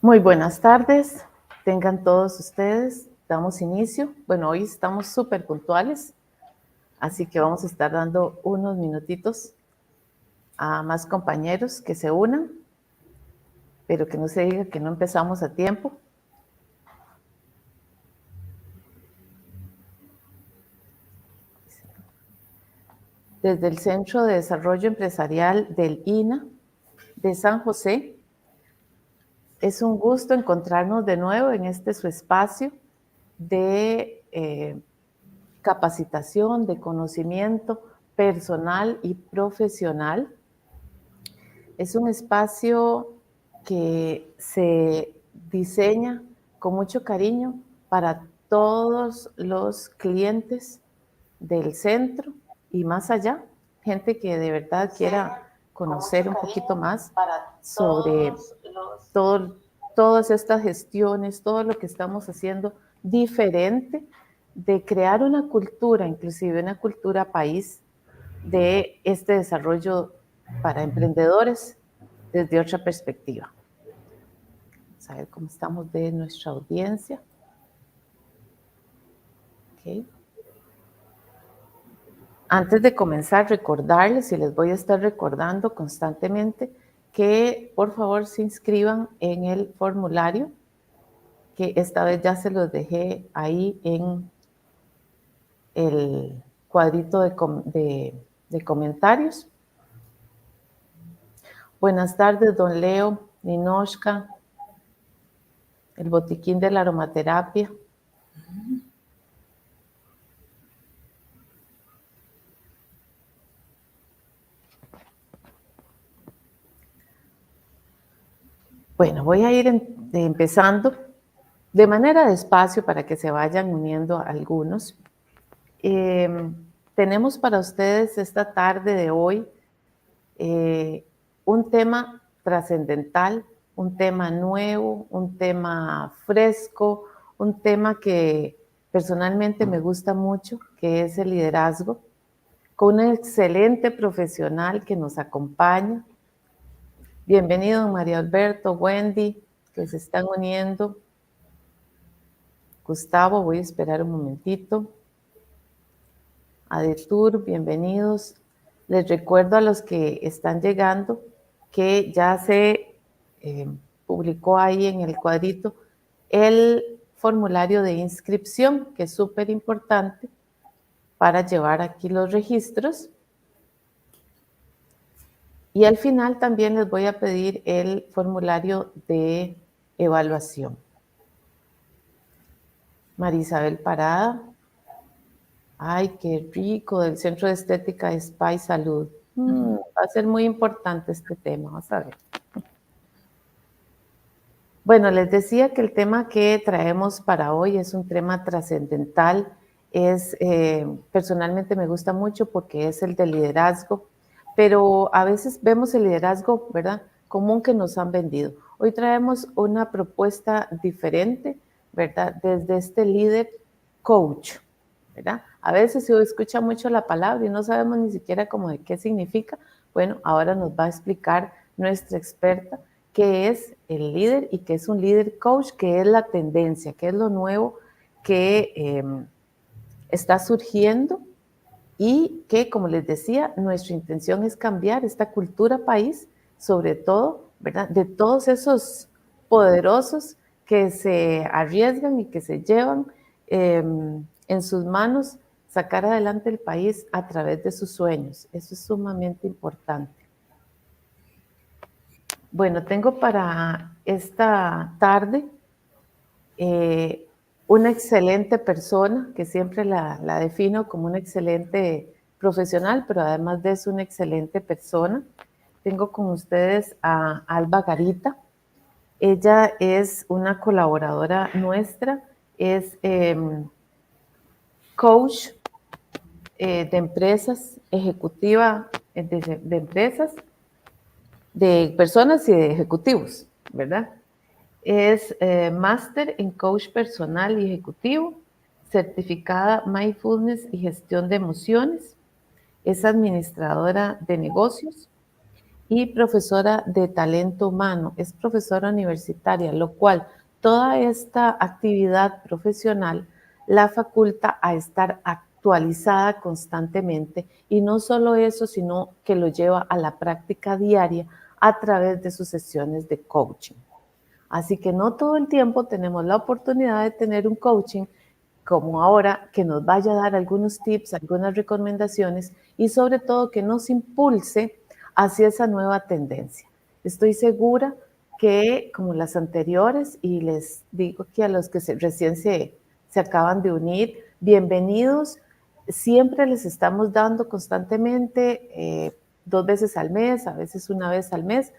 Muy buenas tardes, tengan todos ustedes. Damos inicio. Bueno, hoy estamos súper puntuales, así que vamos a estar dando unos minutitos a más compañeros que se unan, pero que no se diga que no empezamos a tiempo. Desde el Centro de Desarrollo Empresarial del INA de San José, es un gusto encontrarnos de nuevo en este su espacio de capacitación, de conocimiento personal y profesional. Es un espacio que se diseña con mucho cariño para todos los clientes del centro y más allá, gente que de verdad quiera conocer un poquito más sobre todas estas gestiones, todo lo que estamos haciendo diferente, de crear una cultura, inclusive una cultura país, de este desarrollo para emprendedores desde otra perspectiva. Vamos a ver cómo estamos de nuestra audiencia. Okay. Antes de comenzar, recordarles, y les voy a estar recordando constantemente, que por favor se inscriban en el formulario, que esta vez ya se los dejé ahí en el cuadrito de comentarios. Buenas tardes, don Leo, Ninoshka, el botiquín de la aromaterapia. Bueno, voy a ir empezando de manera despacio para que se vayan uniendo algunos. Tenemos para ustedes esta tarde de hoy un tema trascendental, un tema nuevo, un tema fresco, un tema que personalmente me gusta mucho, que es el liderazgo, con un excelente profesional que nos acompaña. Bienvenido, María Alberto, Wendy, que se están uniendo. Gustavo, voy a esperar un momentito. Adetur, bienvenidos. Les recuerdo a los que están llegando que ya se publicó ahí en el cuadrito el formulario de inscripción, que es súper importante para llevar aquí los registros. Y al final también les voy a pedir el formulario de evaluación. María Isabel Parada. Ay, qué rico, del Centro de Estética Spa y Salud. Va a ser muy importante este tema, vamos a ver. Bueno, les decía que el tema que traemos para hoy es un tema trascendental. Personalmente me gusta mucho porque es el de liderazgo, pero a veces vemos el liderazgo, ¿verdad?, común que nos han vendido. Hoy traemos una propuesta diferente, ¿verdad?, desde este líder coach, ¿verdad? A veces se escucha mucho la palabra y no sabemos ni siquiera cómo de qué significa. Bueno, ahora nos va a explicar nuestra experta qué es el líder y qué es un líder coach, qué es la tendencia, qué es lo nuevo que está surgiendo y que, como les decía, nuestra intención es cambiar esta cultura país, sobre todo, ¿verdad?, de todos esos poderosos que se arriesgan y que se llevan en sus manos sacar adelante el país a través de sus sueños. Eso es sumamente importante. Bueno, tengo para esta tarde una excelente persona, que siempre la defino como una excelente profesional, pero además de eso, una excelente persona. Tengo con ustedes a Alba Garita. Ella es una colaboradora nuestra, es coach de empresas, ejecutiva de empresas, de personas y de ejecutivos, ¿verdad? Es máster en coach personal y ejecutivo, certificada Mindfulness y gestión de emociones, es administradora de negocios, y profesora de talento humano, es profesora universitaria, lo cual toda esta actividad profesional la faculta a estar actualizada constantemente y no solo eso, sino que lo lleva a la práctica diaria a través de sus sesiones de coaching. Así que no todo el tiempo tenemos la oportunidad de tener un coaching como ahora, que nos vaya a dar algunos tips, algunas recomendaciones y sobre todo que nos impulse hacia esa nueva tendencia. Estoy segura que como las anteriores, y les digo que a los que recién se acaban de unir, bienvenidos. Siempre les estamos dando constantemente 2 veces al mes, a veces una vez al mes,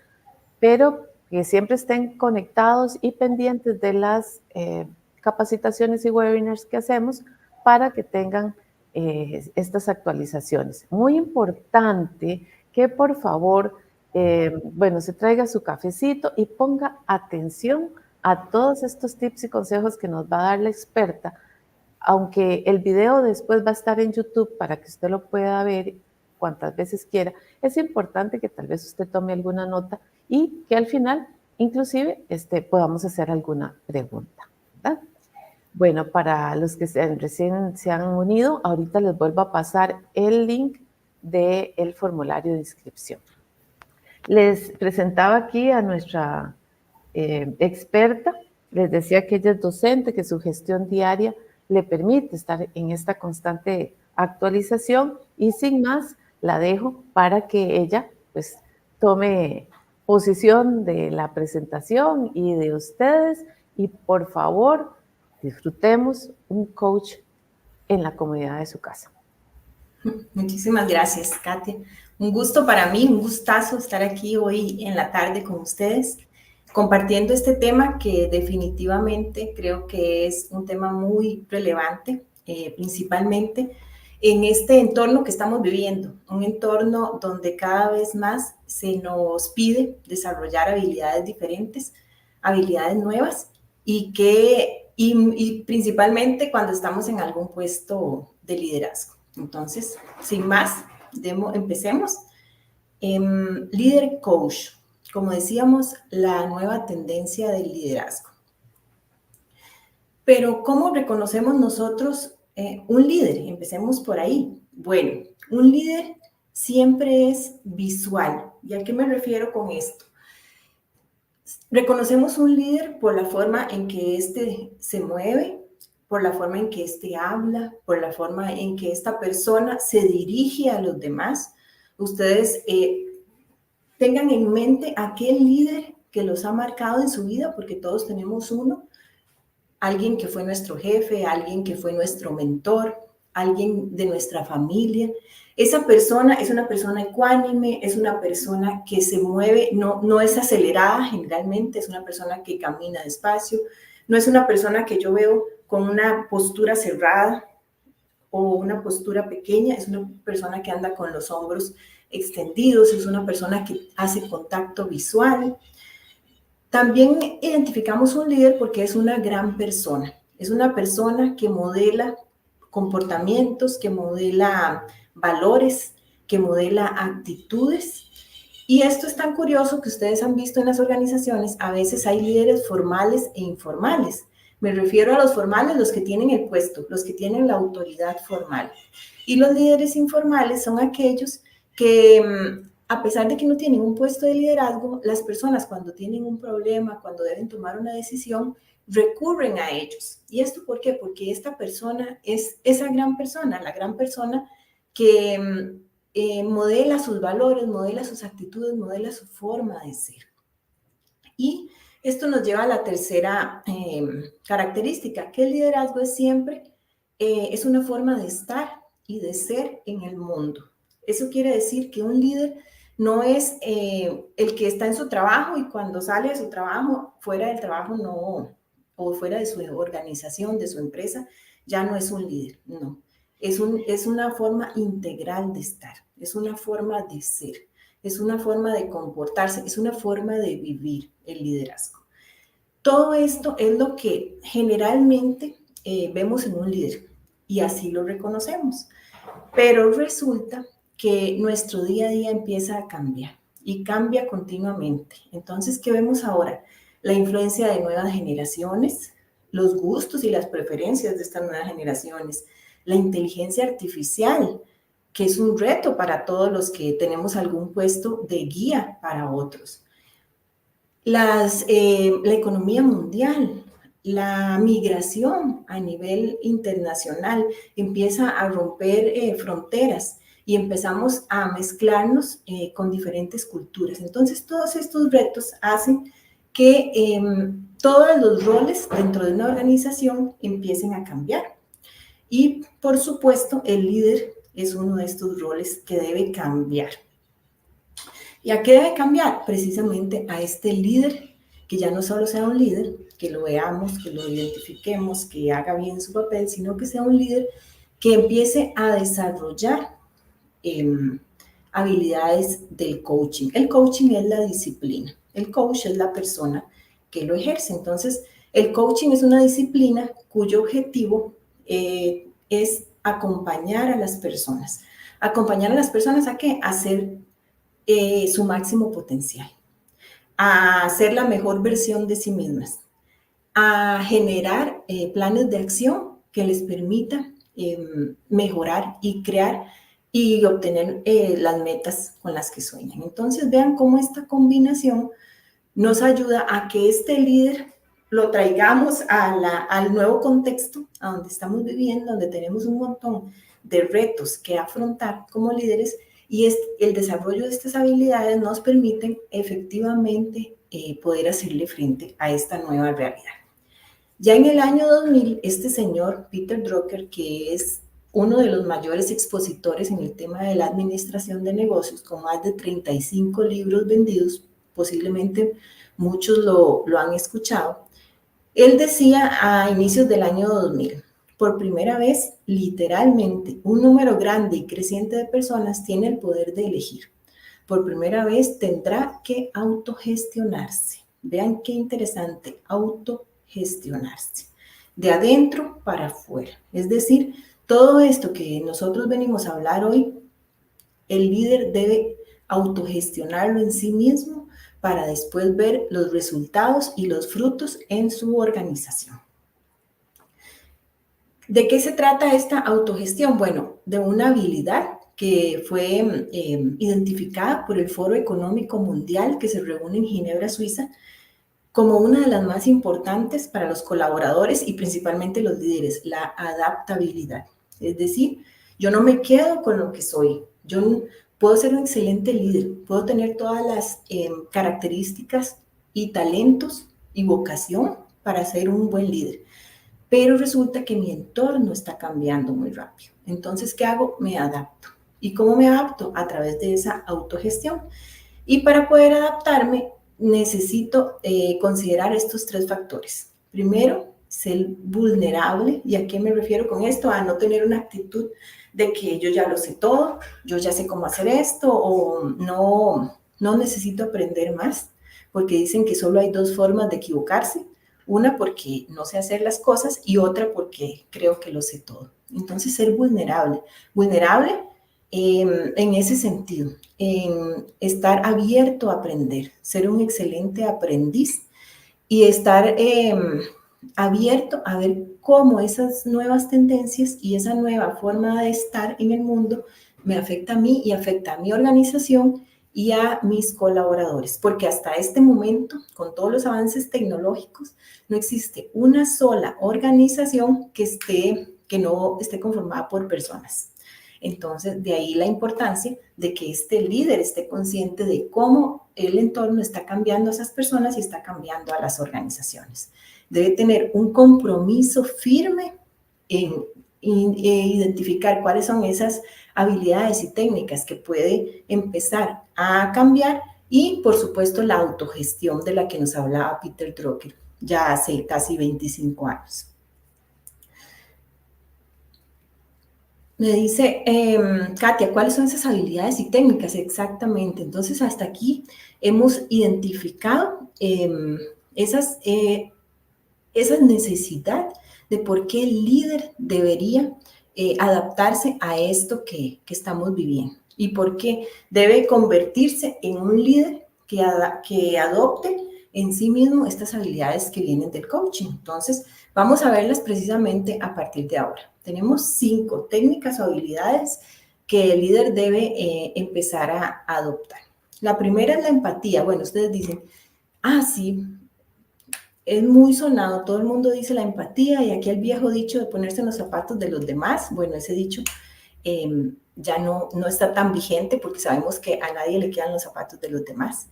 pero que siempre estén conectados y pendientes de las capacitaciones y webinars que hacemos para que tengan estas actualizaciones. Muy importante que por favor, bueno, se traiga su cafecito y ponga atención a todos estos tips y consejos que nos va a dar la experta, aunque el video después va a estar en YouTube para que usted lo pueda ver cuantas veces quiera. Es importante que tal vez usted tome alguna nota y que al final inclusive podamos hacer alguna pregunta, ¿verdad? Bueno, para los que recién se han unido, ahorita les vuelvo a pasar el link del formulario de inscripción. Les presentaba aquí a nuestra experta, les decía que ella es docente, que su gestión diaria le permite estar en esta constante actualización y sin más la dejo para que ella pues tome posición de la presentación y de ustedes y por favor disfrutemos un coach en la comodidad de su casa. Muchísimas gracias, Katia. Un gusto para mí, un gustazo estar aquí hoy en la tarde con ustedes, compartiendo este tema que definitivamente creo que es un tema muy relevante, principalmente en este entorno que estamos viviendo, un entorno donde cada vez más se nos pide desarrollar habilidades diferentes, habilidades nuevas y principalmente cuando estamos en algún puesto de liderazgo. Entonces, sin más, empecemos. Líder coach, como decíamos, la nueva tendencia del liderazgo. Pero, ¿cómo reconocemos nosotros un líder? Empecemos por ahí. Bueno, un líder siempre es visual. ¿Y a qué me refiero con esto? Reconocemos un líder por la forma en que éste se mueve, por la forma en que éste habla, por la forma en que esta persona se dirige a los demás. Ustedes tengan en mente aquel líder que los ha marcado en su vida, porque todos tenemos uno, alguien que fue nuestro jefe, alguien que fue nuestro mentor, alguien de nuestra familia. Esa persona es una persona ecuánime, es una persona que se mueve, no es acelerada generalmente, es una persona que camina despacio, no es una persona que yo veo con una postura cerrada o una postura pequeña, es una persona que anda con los hombros extendidos, es una persona que hace contacto visual. También identificamos un líder porque es una gran persona, es una persona que modela comportamientos, que modela valores, que modela actitudes. Y esto es tan curioso que ustedes han visto en las organizaciones, a veces hay líderes formales e informales. Me refiero a los formales, los que tienen el puesto, los que tienen la autoridad formal. Y los líderes informales son aquellos que, a pesar de que no tienen un puesto de liderazgo, las personas cuando tienen un problema, cuando deben tomar una decisión, recurren a ellos. ¿Y esto por qué? Porque esta persona es esa gran persona, la gran persona que modela sus valores, modela sus actitudes, modela su forma de ser. Y esto nos lleva a la tercera característica, que el liderazgo es siempre, es una forma de estar y de ser en el mundo. Eso quiere decir que un líder no es el que está en su trabajo y cuando sale de su trabajo, fuera del trabajo no, o fuera de su organización, de su empresa, ya no es un líder, no. Es una forma integral de estar, es una forma de ser, es una forma de comportarse, es una forma de vivir el liderazgo. Todo esto es lo que generalmente vemos en un líder y así lo reconocemos. Pero resulta que nuestro día a día empieza a cambiar y cambia continuamente. Entonces, ¿qué vemos ahora? La influencia de nuevas generaciones, los gustos y las preferencias de estas nuevas generaciones, la inteligencia artificial, que es un reto para todos los que tenemos algún puesto de guía para otros. La economía mundial, la migración a nivel internacional empieza a romper fronteras y empezamos a mezclarnos con diferentes culturas. Entonces, todos estos retos hacen que todos los roles dentro de una organización empiecen a cambiar. Y, por supuesto, el líder es uno de estos roles que debe cambiar. ¿Y a qué debe cambiar? Precisamente a este líder, que ya no solo sea un líder, que lo veamos, que lo identifiquemos, que haga bien su papel, sino que sea un líder que empiece a desarrollar habilidades del coaching. El coaching es la disciplina. El coach es la persona que lo ejerce. Entonces, el coaching es una disciplina cuyo objetivo es acompañar a las personas. ¿Acompañar a las personas a qué? A ser su máximo potencial, a ser la mejor versión de sí mismas, a generar planes de acción que les permita mejorar y crear y obtener las metas con las que sueñan. Entonces vean cómo esta combinación nos ayuda a que este líder lo traigamos al nuevo contexto, a donde estamos viviendo, donde tenemos un montón de retos que afrontar como líderes, y el desarrollo de estas habilidades nos permiten efectivamente poder hacerle frente a esta nueva realidad. Ya en el año 2000, este señor Peter Drucker, que es uno de los mayores expositores en el tema de la administración de negocios, con más de 35 libros vendidos, posiblemente muchos lo han escuchado, él decía a inicios del año 2000, por primera vez, literalmente, un número grande y creciente de personas tiene el poder de elegir. Por primera vez tendrá que autogestionarse. Vean qué interesante, autogestionarse. De adentro para afuera. Es decir, todo esto que nosotros venimos a hablar hoy, el líder debe autogestionarlo en sí mismo para después ver los resultados y los frutos en su organización. ¿De qué se trata esta autogestión? Bueno, de una habilidad que fue identificada por el Foro Económico Mundial que se reúne en Ginebra, Suiza, como una de las más importantes para los colaboradores y principalmente los líderes, la adaptabilidad. Es decir, yo no me quedo con lo que soy, yo puedo ser un excelente líder, puedo tener todas las características y talentos y vocación para ser un buen líder, pero resulta que mi entorno está cambiando muy rápido. Entonces, ¿qué hago? Me adapto. ¿Y cómo me adapto? A través de esa autogestión. Y para poder adaptarme, necesito considerar estos tres factores. Primero, ser vulnerable. ¿Y a qué me refiero con esto? A no tener una actitud de que yo ya lo sé todo, yo ya sé cómo hacer esto, o no necesito aprender más, porque dicen que solo hay dos formas de equivocarse. Una porque no sé hacer las cosas y otra porque creo que lo sé todo. Entonces, ser vulnerable. Vulnerable en ese sentido, en estar abierto a aprender, ser un excelente aprendiz y estar abierto a ver cómo esas nuevas tendencias y esa nueva forma de estar en el mundo me afecta a mí y afecta a mi organización y a mis colaboradores, porque hasta este momento, con todos los avances tecnológicos, no existe una sola organización que no esté conformada por personas. Entonces, de ahí la importancia de que este líder esté consciente de cómo el entorno está cambiando a esas personas y está cambiando a las organizaciones. Debe tener un compromiso firme en identificar cuáles son esas habilidades y técnicas que puede empezar a cambiar y, por supuesto, la autogestión de la que nos hablaba Peter Drucker ya hace casi 25 años. Me dice, Katia, ¿cuáles son esas habilidades y técnicas? Exactamente. Entonces, hasta aquí hemos identificado esa necesidad de por qué el líder debería adaptarse a esto que estamos viviendo. ¿Y por qué? Debe convertirse en un líder que adopte en sí mismo estas habilidades que vienen del coaching. Entonces, vamos a verlas precisamente a partir de ahora. Tenemos 5 técnicas o habilidades que el líder debe empezar a adoptar. La primera es la empatía. Bueno, ustedes dicen, sí, es muy sonado, todo el mundo dice la empatía y aquí el viejo dicho de ponerse en los zapatos de los demás. Bueno, ese dicho ya no está tan vigente porque sabemos que a nadie le quedan los zapatos de los demás.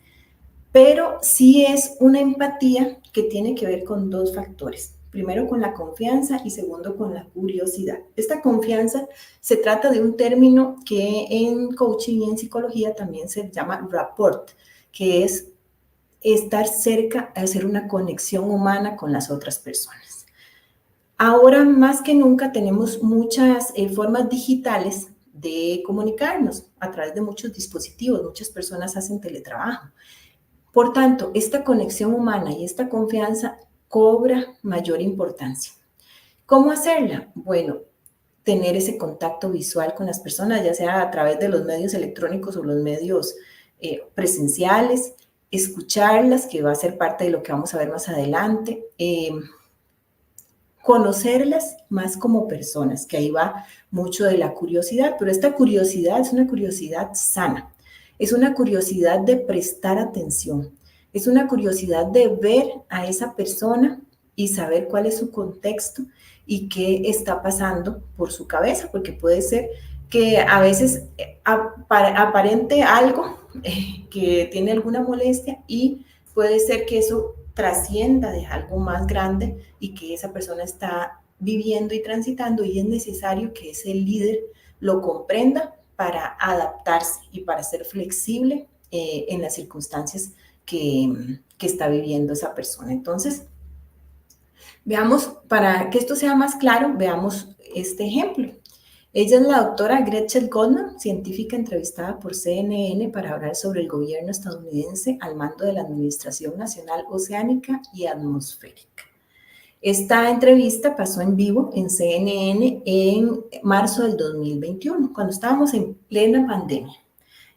Pero sí es una empatía que tiene que ver con 2 factores. Primero con la confianza y segundo con la curiosidad. Esta confianza se trata de un término que en coaching y en psicología también se llama rapport, que es estar cerca, hacer una conexión humana con las otras personas. Ahora más que nunca tenemos muchas formas digitales de comunicarnos a través de muchos dispositivos. Muchas personas hacen teletrabajo. Por tanto, esta conexión humana y esta confianza cobra mayor importancia. ¿Cómo hacerla? Bueno, tener ese contacto visual con las personas, ya sea a través de los medios electrónicos o los medios presenciales, escucharlas, que va a ser parte de lo que vamos a ver más adelante, conocerlas más como personas, que ahí va mucho de la curiosidad, pero esta curiosidad es una curiosidad sana. Es una curiosidad de prestar atención, es una curiosidad de ver a esa persona y saber cuál es su contexto y qué está pasando por su cabeza, porque puede ser que a veces aparente algo que tiene alguna molestia y puede ser que eso trascienda de algo más grande y que esa persona está viviendo y transitando y es necesario que ese líder lo comprenda para adaptarse y para ser flexible en las circunstancias que está viviendo esa persona. Entonces, veamos, para que esto sea más claro, veamos este ejemplo. Ella es la doctora Gretchen Goldman, científica entrevistada por CNN para hablar sobre el gobierno estadounidense al mando de la Administración Nacional Oceánica y Atmosférica. Esta entrevista pasó en vivo en CNN en marzo del 2021, cuando estábamos en plena pandemia.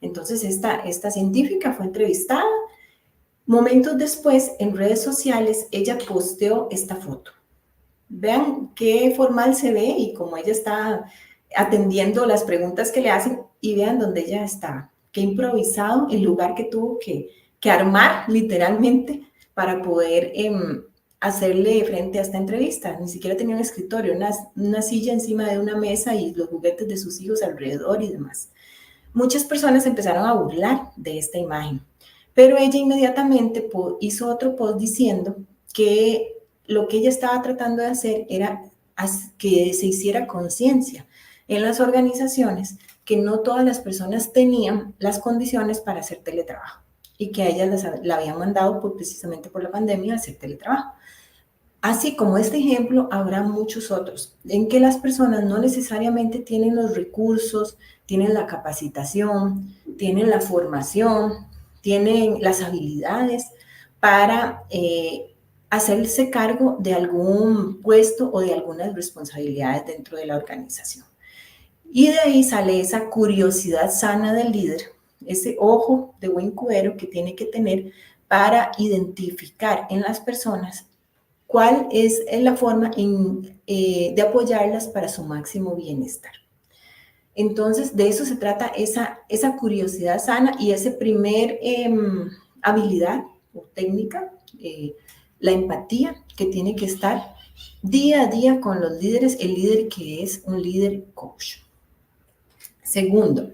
Entonces, esta científica fue entrevistada. Momentos después, en redes sociales, ella posteó esta foto. Vean qué formal se ve y cómo ella está atendiendo las preguntas que le hacen y vean dónde ella está. Qué improvisado el lugar que tuvo que armar literalmente para poder hacerle frente a esta entrevista. Ni siquiera tenía un escritorio, una silla encima de una mesa y los juguetes de sus hijos alrededor y demás. Muchas personas empezaron a burlar de esta imagen, pero ella inmediatamente hizo otro post diciendo que lo que ella estaba tratando de hacer era que se hiciera conciencia en las organizaciones que no todas las personas tenían las condiciones para hacer teletrabajo y que a ellas la habían mandado precisamente por la pandemia a hacer teletrabajo. Así como este ejemplo, habrá muchos otros en que las personas no necesariamente tienen los recursos, tienen la capacitación, tienen la formación, tienen las habilidades para hacerse cargo de algún puesto o de algunas responsabilidades dentro de la organización. Y de ahí sale esa curiosidad sana del líder, ese ojo de buen cubero que tiene que tener para identificar en las personas cuál es la forma de apoyarlas para su máximo bienestar. Entonces, de eso se trata esa curiosidad sana y ese primer habilidad o técnica, la empatía que tiene que estar día a día con los líderes, el líder que es un líder coach. Segundo,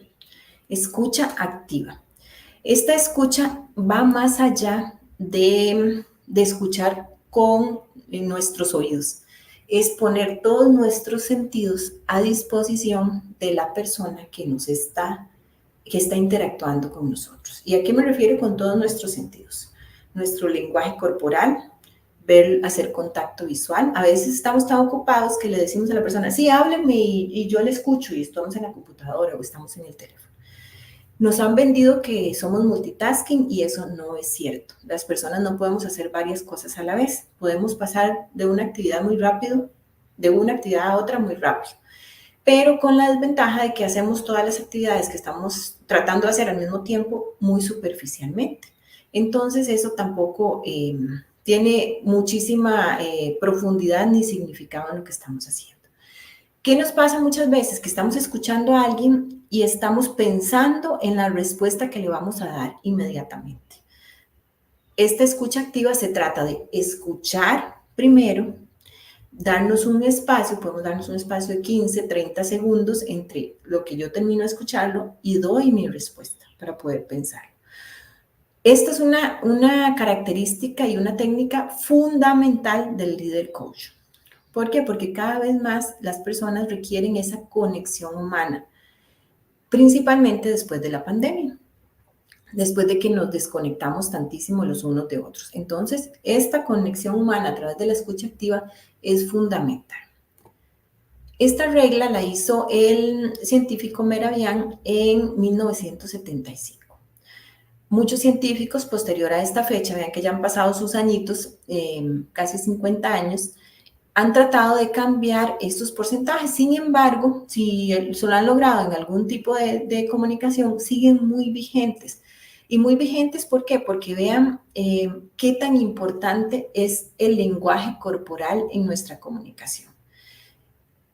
escucha activa. Esta escucha va más allá de escuchar con nuestros oídos. Es poner todos nuestros sentidos a disposición de la persona que está interactuando con nosotros. ¿Y a qué me refiero con todos nuestros sentidos? Nuestro lenguaje corporal, hacer contacto visual. A veces estamos tan ocupados que le decimos a la persona, sí, hábleme y yo le escucho y estamos en la computadora o estamos en el teléfono. Nos han vendido que somos multitasking y eso no es cierto. Las personas no podemos hacer varias cosas a la vez. Podemos pasar de una actividad muy rápido, de una actividad a otra muy rápido. pero con la desventaja de que hacemos todas las actividades que estamos tratando de hacer al mismo tiempo muy superficialmente. Entonces eso tampoco tiene muchísima profundidad ni significado en lo que estamos haciendo. ¿Qué nos pasa muchas veces? Que estamos escuchando a alguien y estamos pensando en la respuesta que le vamos a dar inmediatamente. Esta escucha activa se trata de escuchar primero, darnos un espacio, podemos darnos un espacio de 15, 30 segundos entre lo que yo termino de escucharlo y doy mi respuesta para poder pensar. Esta es una característica y una técnica fundamental del líder coach. ¿Por qué? Porque cada vez más las personas requieren esa conexión humana, principalmente después de la pandemia, después de que nos desconectamos tantísimo los unos de otros. Entonces, esta conexión humana a través de la escucha activa es fundamental. Esta regla la hizo el científico Mehrabian en 1975. Muchos científicos posterior a esta fecha, vean que ya han pasado sus añitos, casi 50 años, han tratado de cambiar estos porcentajes. Sin embargo, si lo han logrado en algún tipo de comunicación, siguen muy vigentes. Y muy vigentes, ¿por qué? Porque vean qué tan importante es el lenguaje corporal en nuestra comunicación.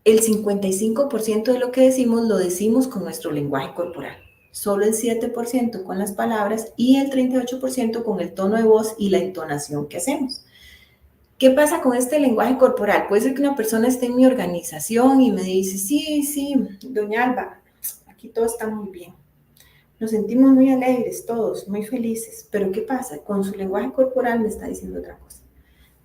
El 55% de lo que decimos lo decimos con nuestro lenguaje corporal. Solo el 7% con las palabras y el 38% con el tono de voz y la entonación que hacemos. ¿Qué pasa con este lenguaje corporal? Puede ser que una persona esté en mi organización y me dice, sí, doña Alba, aquí todo está muy bien. Nos sentimos muy alegres todos, muy felices. Pero ¿qué pasa? Con su lenguaje corporal me está diciendo otra cosa.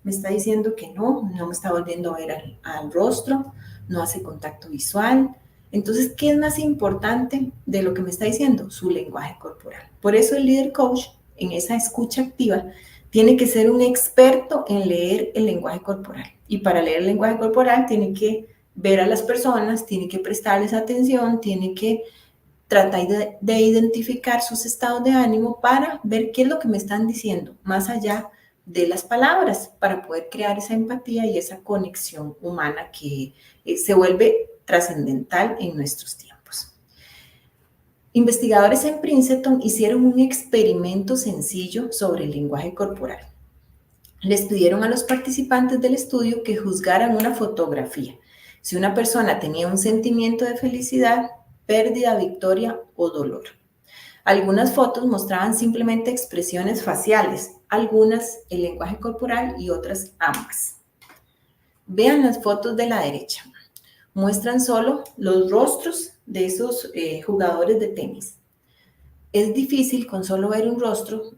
Me está diciendo que no me está volviendo a ver al rostro, no hace contacto visual. Entonces, ¿qué es más importante de lo que me está diciendo? Su lenguaje corporal. Por eso el líder coach, en esa escucha activa, tiene que ser un experto en leer el lenguaje corporal. Y para leer el lenguaje corporal tiene que ver a las personas, tiene que prestarles atención, tiene que tratar de identificar sus estados de ánimo para ver qué es lo que me están diciendo, más allá de las palabras, para poder crear esa empatía y esa conexión humana que se vuelve trascendental en nuestros tiempos. Investigadores en Princeton hicieron un experimento sencillo sobre el lenguaje corporal. Les pidieron a los participantes del estudio que juzgaran una fotografía. Si una persona tenía un sentimiento de felicidad, pérdida, victoria o dolor. Algunas fotos mostraban simplemente expresiones faciales, algunas el lenguaje corporal y otras ambas. Vean las fotos de la derecha. Muestran solo los rostros de esos jugadores de tenis. Es difícil con solo ver un rostro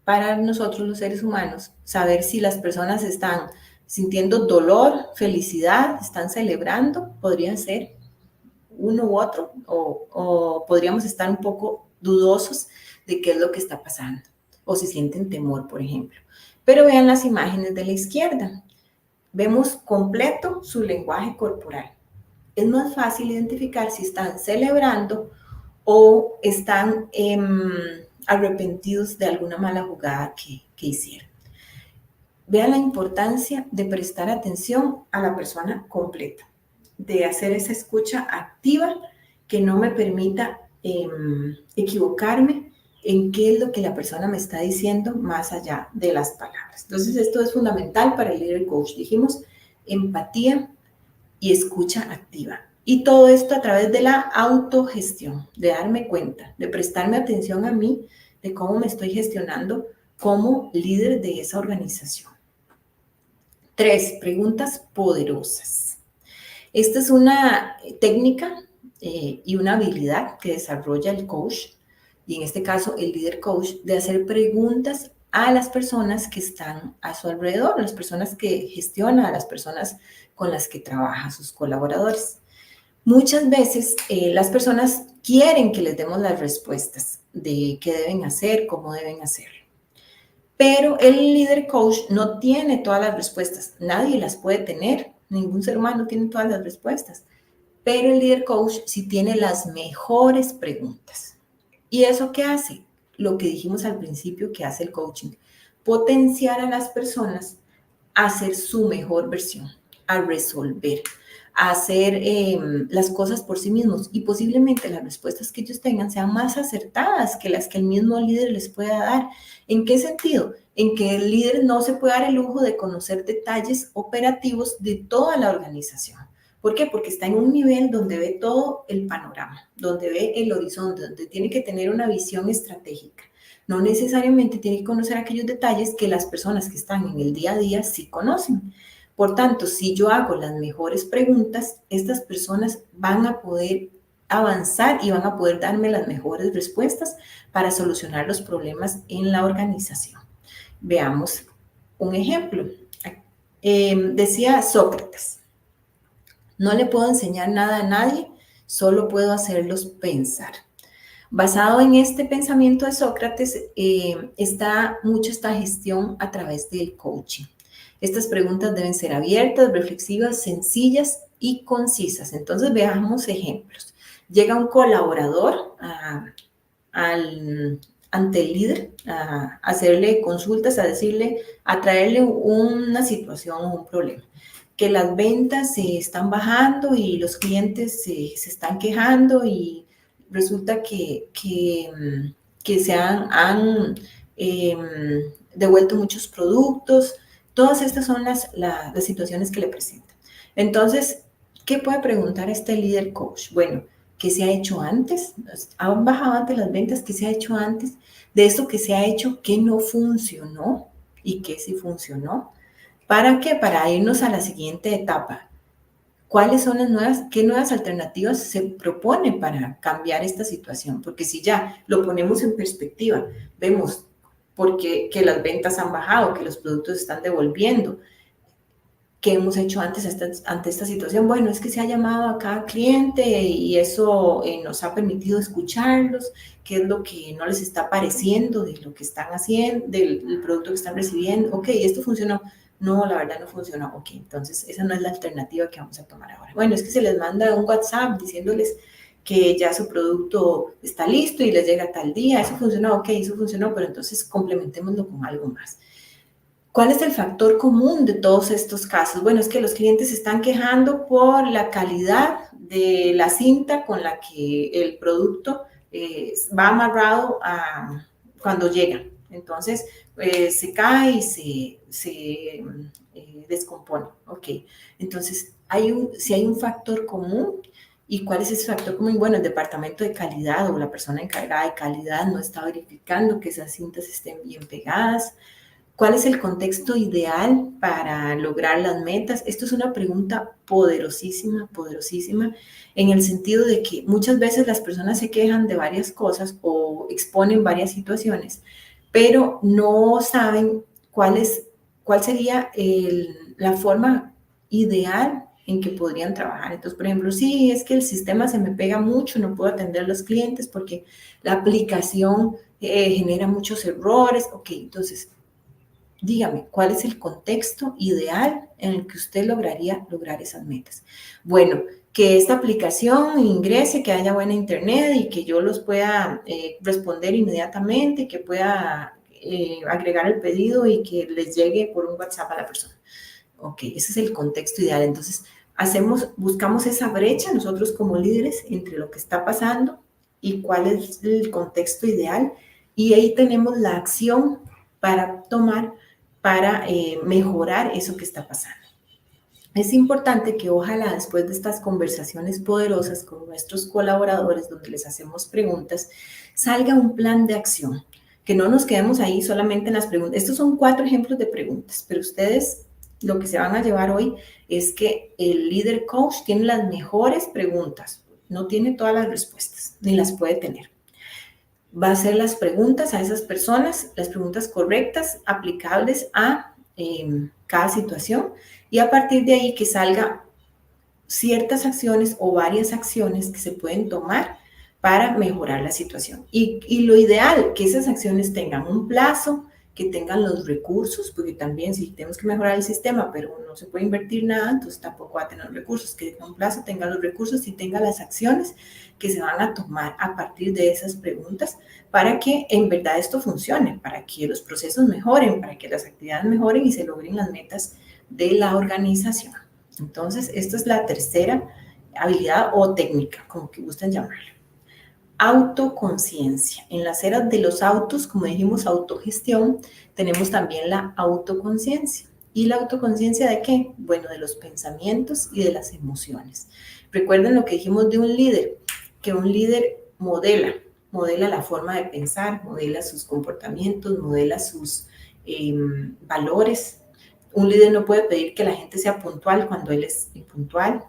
para nosotros los seres humanos saber si las personas están sintiendo dolor, felicidad, están celebrando, podrían ser uno u otro, o podríamos estar un poco dudosos de qué es lo que está pasando, o si sienten temor, por ejemplo. Pero vean las imágenes de la izquierda. Vemos completo su lenguaje corporal. Es más fácil identificar si están celebrando o están arrepentidos de alguna mala jugada que hicieron. Vean la importancia de prestar atención a la persona completa, de hacer esa escucha activa que no me permita equivocarme en qué es lo que la persona me está diciendo más allá de las palabras. Entonces, esto es fundamental para el líder coach. Dijimos empatía y escucha activa. Y todo esto a través de la autogestión, de darme cuenta, de prestarme atención a mí, de cómo me estoy gestionando como líder de esa organización. 3, preguntas poderosas. Esta es una técnica y una habilidad que desarrolla el coach, y en este caso el líder coach, de hacer preguntas a las personas que están a su alrededor, a las personas que gestiona, a las personas con las que trabaja, sus colaboradores. Muchas veces las personas quieren que les demos las respuestas de qué deben hacer, cómo deben hacerlo. Pero el líder coach no tiene todas las respuestas. Nadie las puede tener. Ningún ser humano tiene todas las respuestas. Pero el líder coach sí tiene las mejores preguntas. ¿Y eso qué hace? Lo que dijimos al principio que hace el coaching. Potenciar a las personas a ser su mejor versión, a resolver, a hacer las cosas por sí mismos y posiblemente las respuestas que ellos tengan sean más acertadas que las que el mismo líder les pueda dar. ¿En qué sentido? En que el líder no se puede dar el lujo de conocer detalles operativos de toda la organización. ¿Por qué? Porque está en un nivel donde ve todo el panorama, donde ve el horizonte, donde tiene que tener una visión estratégica. No necesariamente tiene que conocer aquellos detalles que las personas que están en el día a día sí conocen. Por tanto, si yo hago las mejores preguntas, estas personas van a poder avanzar y van a poder darme las mejores respuestas para solucionar los problemas en la organización. Veamos un ejemplo. Decía Sócrates, no le puedo enseñar nada a nadie, solo puedo hacerlos pensar. Basado en este pensamiento de Sócrates, está mucho esta gestión a través del coaching. Estas preguntas deben ser abiertas, reflexivas, sencillas y concisas. Entonces, veamos ejemplos. Llega un colaborador ante el líder a hacerle consultas, a decirle, a traerle una situación o un problema. Que las ventas se están bajando y los clientes se están quejando y resulta que se han devuelto muchos productos. Todas estas son las situaciones que le presentan. Entonces, ¿qué puede preguntar este líder coach? Bueno, ¿qué se ha hecho antes? ¿Han bajado antes las ventas? ¿Qué se ha hecho antes? De esto que se ha hecho, ¿qué no funcionó? ¿Y qué sí funcionó? ¿Para qué? Para irnos a la siguiente etapa. ¿Cuáles son las nuevas, qué nuevas alternativas se propone para cambiar esta situación? Porque si ya lo ponemos en perspectiva, vemos porque que las ventas han bajado, que los productos se están devolviendo. ¿Qué hemos hecho antes ante esta situación? Bueno, es que se ha llamado a cada cliente y eso nos ha permitido escucharlos, qué es lo que no les está pareciendo de lo que están haciendo, del producto que están recibiendo. Ok, esto funcionó. No, la verdad no funcionó. Ok, entonces esa no es la alternativa que vamos a tomar ahora. Bueno, es que se les manda un WhatsApp diciéndoles que ya su producto está listo y les llega tal día. Eso funcionó, ok, eso funcionó, pero entonces complementémoslo con algo más. ¿Cuál es el factor común de todos estos casos? Bueno, es que los clientes se están quejando por la calidad de la cinta con la que el producto va amarrado cuando llega. Entonces, se cae y se descompone. Ok, entonces, si hay un factor común, ¿y cuál es ese factor común? Bueno, el departamento de calidad o la persona encargada de calidad no está verificando que esas cintas estén bien pegadas. ¿Cuál es el contexto ideal para lograr las metas? Esto es una pregunta poderosísima, poderosísima, en el sentido de que muchas veces las personas se quejan de varias cosas o exponen varias situaciones, pero no saben cuál sería la forma ideal en que podrían trabajar. Entonces, por ejemplo, sí, es que el sistema se me pega mucho, no puedo atender a los clientes porque la aplicación genera muchos errores. Ok, entonces dígame, ¿cuál es el contexto ideal en el que usted lograría lograr esas metas? Bueno, que esta aplicación ingrese, que haya buena internet y que yo los pueda responder inmediatamente, que pueda agregar el pedido y que les llegue por un WhatsApp a la persona. Ok, ese es el contexto ideal. Entonces, buscamos esa brecha nosotros como líderes entre lo que está pasando y cuál es el contexto ideal. Y ahí tenemos la acción para tomar para mejorar eso que está pasando. Es importante que ojalá después de estas conversaciones poderosas con nuestros colaboradores, donde les hacemos preguntas, salga un plan de acción, que no nos quedemos ahí solamente en las preguntas. Estos son 4 ejemplos de preguntas, pero ustedes lo que se van a llevar hoy es que el líder coach tiene las mejores preguntas, no tiene todas las respuestas, ni las puede tener. Va a hacer las preguntas a esas personas, las preguntas correctas, aplicables a cada situación, y a partir de ahí que salga ciertas acciones o varias acciones que se pueden tomar para mejorar la situación. Y lo ideal, que esas acciones tengan un plazo, que tengan los recursos, porque también si tenemos que mejorar el sistema, pero no se puede invertir nada, entonces tampoco va a tener recursos, que tenga un plazo, tenga los recursos y tenga las acciones que se van a tomar a partir de esas preguntas para que en verdad esto funcione, para que los procesos mejoren, para que las actividades mejoren y se logren las metas de la organización. Entonces, esta es la tercera habilidad o técnica, como que gusten llamarla. Autoconciencia. En las eras de los autos, como dijimos, autogestión, tenemos también la autoconciencia. ¿Y la autoconciencia de qué? Bueno, de los pensamientos y de las emociones. Recuerden lo que dijimos de un líder, que un líder modela la forma de pensar, modela sus comportamientos, modela sus valores. Un líder no puede pedir que la gente sea puntual cuando él es impuntual.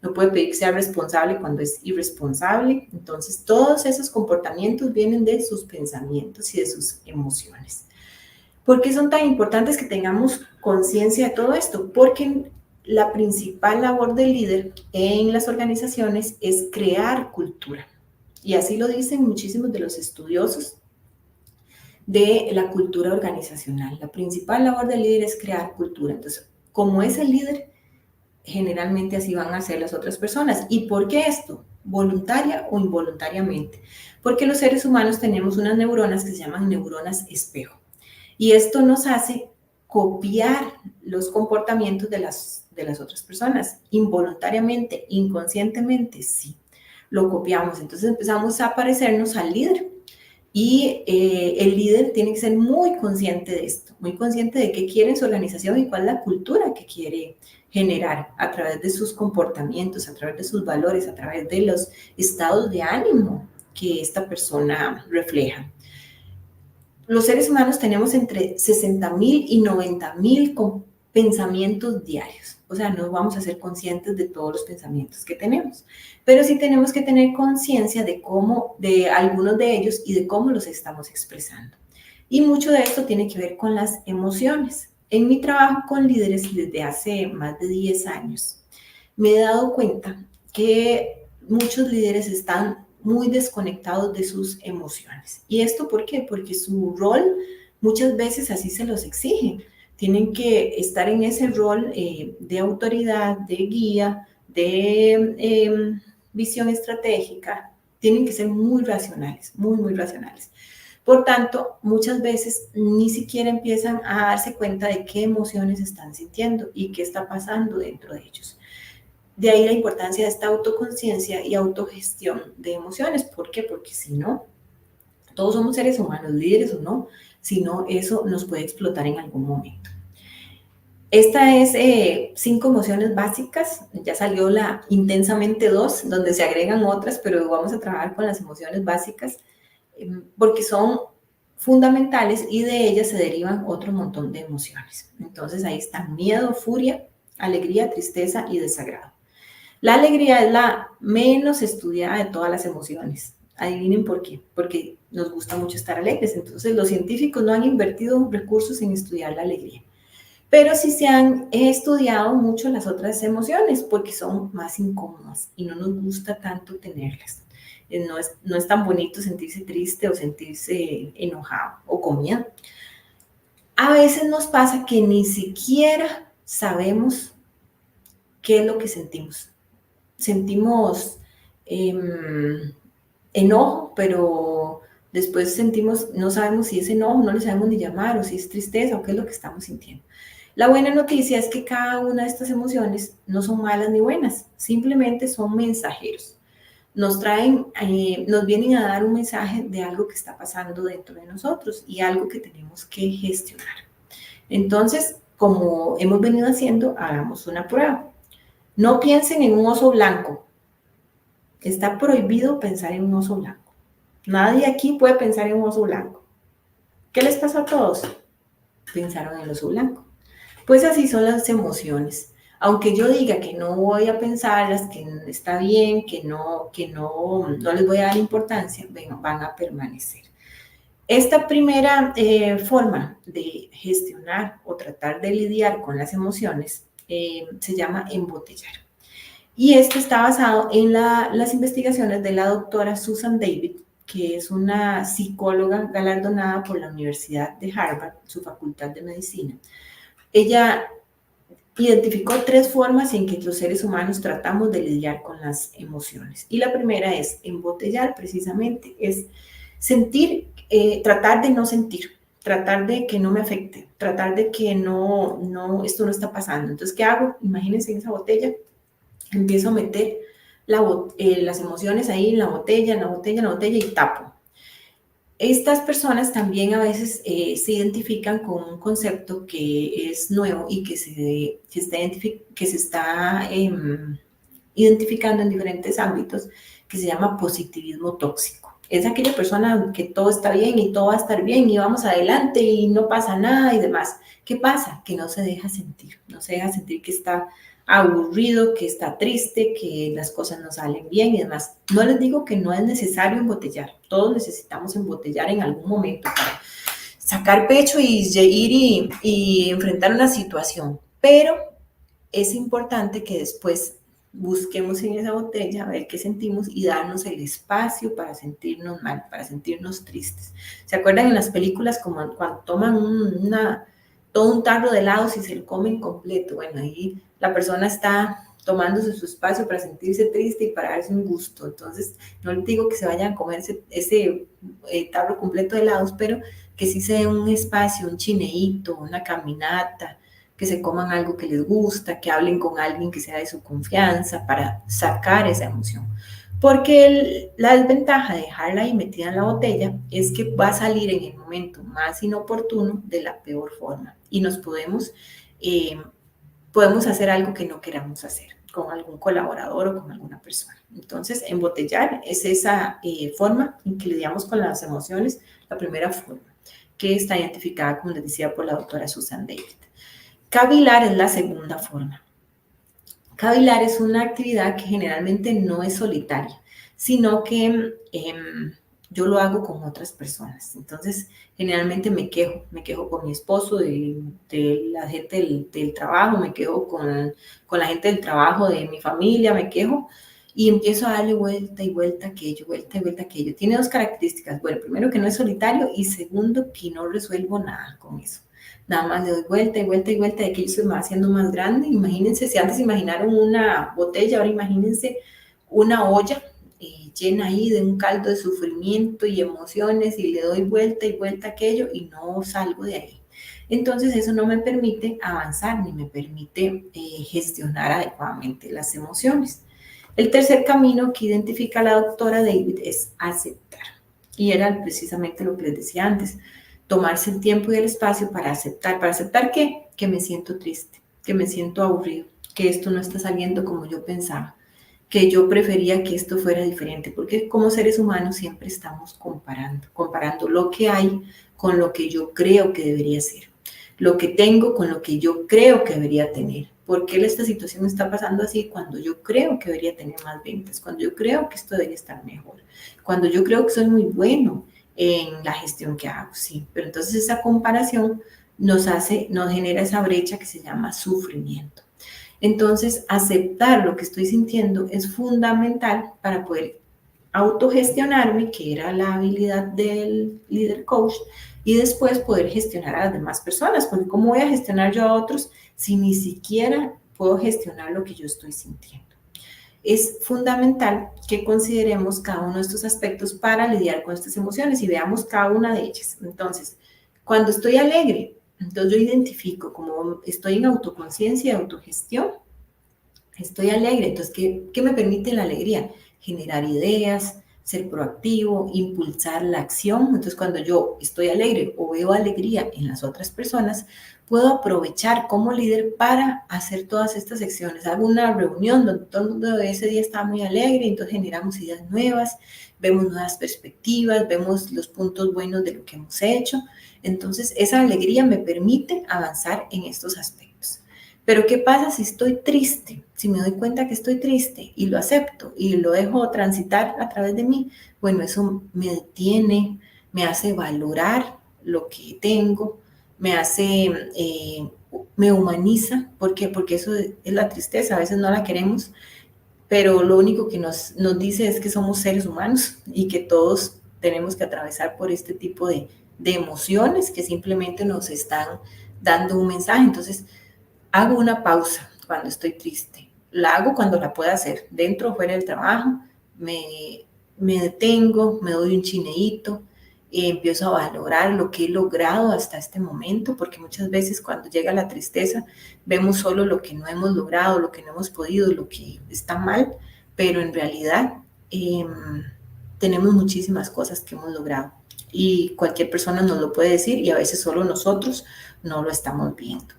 No puede pedir que sea responsable cuando es irresponsable. Entonces, todos esos comportamientos vienen de sus pensamientos y de sus emociones. ¿Por qué son tan importantes que tengamos conciencia de todo esto? Porque la principal labor del líder en las organizaciones es crear cultura. Y así lo dicen muchísimos de los estudiosos de la cultura organizacional. La principal labor del líder es crear cultura. Entonces, como es el líder, generalmente así van a ser las otras personas. ¿Y por qué esto? Voluntaria o involuntariamente. Porque los seres humanos tenemos unas neuronas que se llaman neuronas espejo. Y esto nos hace copiar los comportamientos de las otras personas. Involuntariamente, inconscientemente, sí. Lo copiamos. Entonces empezamos a parecernos al líder. Y el líder tiene que ser muy consciente de esto, muy consciente de qué quiere en su organización y cuál es la cultura que quiere generar a través de sus comportamientos, a través de sus valores, a través de los estados de ánimo que esta persona refleja. Los seres humanos tenemos entre 60.000 y 90.000 pensamientos diarios. O sea, no vamos a ser conscientes de todos los pensamientos que tenemos, pero sí tenemos que tener conciencia de algunos de ellos y de cómo los estamos expresando. Y mucho de esto tiene que ver con las emociones. En mi trabajo con líderes desde hace más de 10 años, me he dado cuenta que muchos líderes están muy desconectados de sus emociones. ¿Y esto por qué? Porque su rol muchas veces así se los exige. Tienen que estar en ese rol de autoridad, de guía, de visión estratégica. Tienen que ser muy racionales, muy racionales. Por tanto, muchas veces ni siquiera empiezan a darse cuenta de qué emociones están sintiendo y qué está pasando dentro de ellos. De ahí la importancia de esta autoconciencia y autogestión de emociones. ¿Por qué? Porque si no, todos somos seres humanos, líderes o no, si no, eso nos puede explotar en algún momento. Esta es 5 emociones básicas. Ya salió la intensamente 2, donde se agregan otras, pero vamos a trabajar con las emociones básicas porque son fundamentales y de ellas se derivan otro montón de emociones. Entonces ahí están miedo, furia, alegría, tristeza y desagrado. La alegría es la menos estudiada de todas las emociones. Adivinen por qué. Porque nos gusta mucho estar alegres. Entonces los científicos no han invertido recursos en estudiar la alegría. Pero sí se han estudiado mucho las otras emociones porque son más incómodas y no nos gusta tanto tenerlas. No es tan bonito sentirse triste o sentirse enojado o con miedo. A veces nos pasa que ni siquiera sabemos qué es lo que sentimos. Sentimos enojo, pero después sentimos, no sabemos si es enojo, no le sabemos ni llamar, o si es tristeza, o qué es lo que estamos sintiendo. La buena noticia es que cada una de estas emociones no son malas ni buenas, simplemente son mensajeros. Nos vienen a dar un mensaje de algo que está pasando dentro de nosotros y algo que tenemos que gestionar. Entonces, como hemos venido haciendo, hagamos una prueba. No piensen en un oso blanco. Está prohibido pensar en un oso blanco. Nadie aquí puede pensar en un oso blanco. ¿Qué les pasó a todos? Pensaron en el oso blanco. Pues así son las emociones. Aunque yo diga que no voy a pensarlas, que está bien, que no les voy a dar importancia, van a permanecer. Esta primera forma de gestionar o tratar de lidiar con las emociones se llama embotellar. Y esto está basado en las investigaciones de la doctora Susan David, que es una psicóloga galardonada por la Universidad de Harvard, su facultad de medicina. Ella identificó 3 formas en que los seres humanos tratamos de lidiar con las emociones. Y la primera es embotellar, precisamente, es sentir, tratar de no sentir. tratar de que no me afecte, tratar de que esto no está pasando. Entonces, ¿qué hago? Imagínense en esa botella, empiezo a meter las emociones ahí en la botella, en la botella, en la botella y tapo. Estas personas también a veces se identifican con un concepto que es nuevo y que se está identificando en diferentes ámbitos, que se llama positivismo tóxico. Es aquella persona que todo está bien y todo va a estar bien y vamos adelante y no pasa nada y demás. ¿Qué pasa? Que no se deja sentir, no se deja sentir que está aburrido, que está triste, que las cosas no salen bien y demás. No les digo que no es necesario embotellar, todos necesitamos embotellar en algún momento para sacar pecho y ir y enfrentar una situación, pero es importante que después busquemos en esa botella a ver qué sentimos y darnos el espacio para sentirnos mal, para sentirnos tristes. ¿Se acuerdan en las películas como cuando toman todo un tarro de helados y se lo comen completo? Bueno, ahí la persona está tomándose su espacio para sentirse triste y para darse un gusto. Entonces, no les digo que se vayan a comer ese tarro completo de helados, pero que sí se dé un espacio, un chineíto, una caminata, que se coman algo que les gusta, que hablen con alguien que sea de su confianza para sacar esa emoción. Porque la desventaja de dejarla ahí metida en la botella es que va a salir en el momento más inoportuno de la peor forma y podemos hacer algo que no queramos hacer con algún colaborador o con alguna persona. Entonces, embotellar es esa forma en que lidiamos con las emociones, la primera forma, que está identificada, como les decía, por la doctora Susan David. Cavilar es la segunda forma. Cavilar es una actividad que generalmente no es solitaria, sino que yo lo hago con otras personas. Entonces, generalmente me quejo con mi esposo de la gente del trabajo, me quejo con la gente del trabajo de mi familia, me quejo y empiezo a darle vuelta y vuelta aquello, vuelta y vuelta aquello. Tiene dos características. Bueno, primero que no es solitario y segundo que no resuelvo nada con eso. Nada más le doy vuelta y vuelta y vuelta, de que se me va haciendo más grande. Imagínense, si antes imaginaron una botella, ahora imagínense una olla llena ahí de un caldo de sufrimiento y emociones y le doy vuelta y vuelta a aquello y no salgo de ahí. Entonces eso no me permite avanzar ni me permite gestionar adecuadamente las emociones. El tercer camino que identifica la doctora David es aceptar. Y era precisamente lo que les decía antes, tomarse el tiempo y el espacio para aceptar. ¿Para aceptar qué? Que me siento triste, que me siento aburrido, que esto no está saliendo como yo pensaba, que yo prefería que esto fuera diferente, porque como seres humanos siempre estamos comparando lo que hay con lo que yo creo que debería ser, lo que tengo con lo que yo creo que debería tener. ¿Por qué esta situación está pasando así cuando yo creo que debería tener más ventas? Cuando yo creo que esto debería estar mejor. Cuando yo creo que soy muy bueno en la gestión que hago, sí. Pero entonces esa comparación nos genera esa brecha que se llama sufrimiento. Entonces, aceptar lo que estoy sintiendo es fundamental para poder autogestionarme, que era la habilidad del líder coach, y después poder gestionar a las demás personas, porque ¿cómo voy a gestionar yo a otros si ni siquiera puedo gestionar lo que yo estoy sintiendo? Es fundamental que consideremos cada uno de estos aspectos para lidiar con estas emociones y veamos cada una de ellas. Entonces, cuando estoy alegre, entonces yo identifico como estoy en autoconciencia y autogestión, estoy alegre. Entonces, ¿qué me permite la alegría? Generar ideas, ser proactivo, impulsar la acción. Entonces, cuando yo estoy alegre o veo alegría en las otras personas, puedo aprovechar como líder para hacer todas estas acciones. Hago una reunión donde todo el mundo ese día está muy alegre, entonces generamos ideas nuevas, vemos nuevas perspectivas, vemos los puntos buenos de lo que hemos hecho. Entonces, esa alegría me permite avanzar en estos aspectos. Pero ¿qué pasa si estoy triste? Si me doy cuenta que estoy triste y lo acepto y lo dejo transitar a través de mí, bueno, eso me detiene, me hace valorar lo que tengo, me humaniza. ¿Por qué? Porque eso es la tristeza, a veces no la queremos, pero lo único que nos dice es que somos seres humanos y que todos tenemos que atravesar por este tipo de emociones que simplemente nos están dando un mensaje. Entonces, hago una pausa cuando estoy triste. La hago cuando la pueda hacer, dentro o fuera del trabajo. Me detengo, me doy un chineíto empiezo a valorar lo que he logrado hasta este momento, porque muchas veces cuando llega la tristeza vemos solo lo que no hemos logrado, lo que no hemos podido, lo que está mal, pero en realidad tenemos muchísimas cosas que hemos logrado y cualquier persona nos lo puede decir y a veces solo nosotros no lo estamos viendo.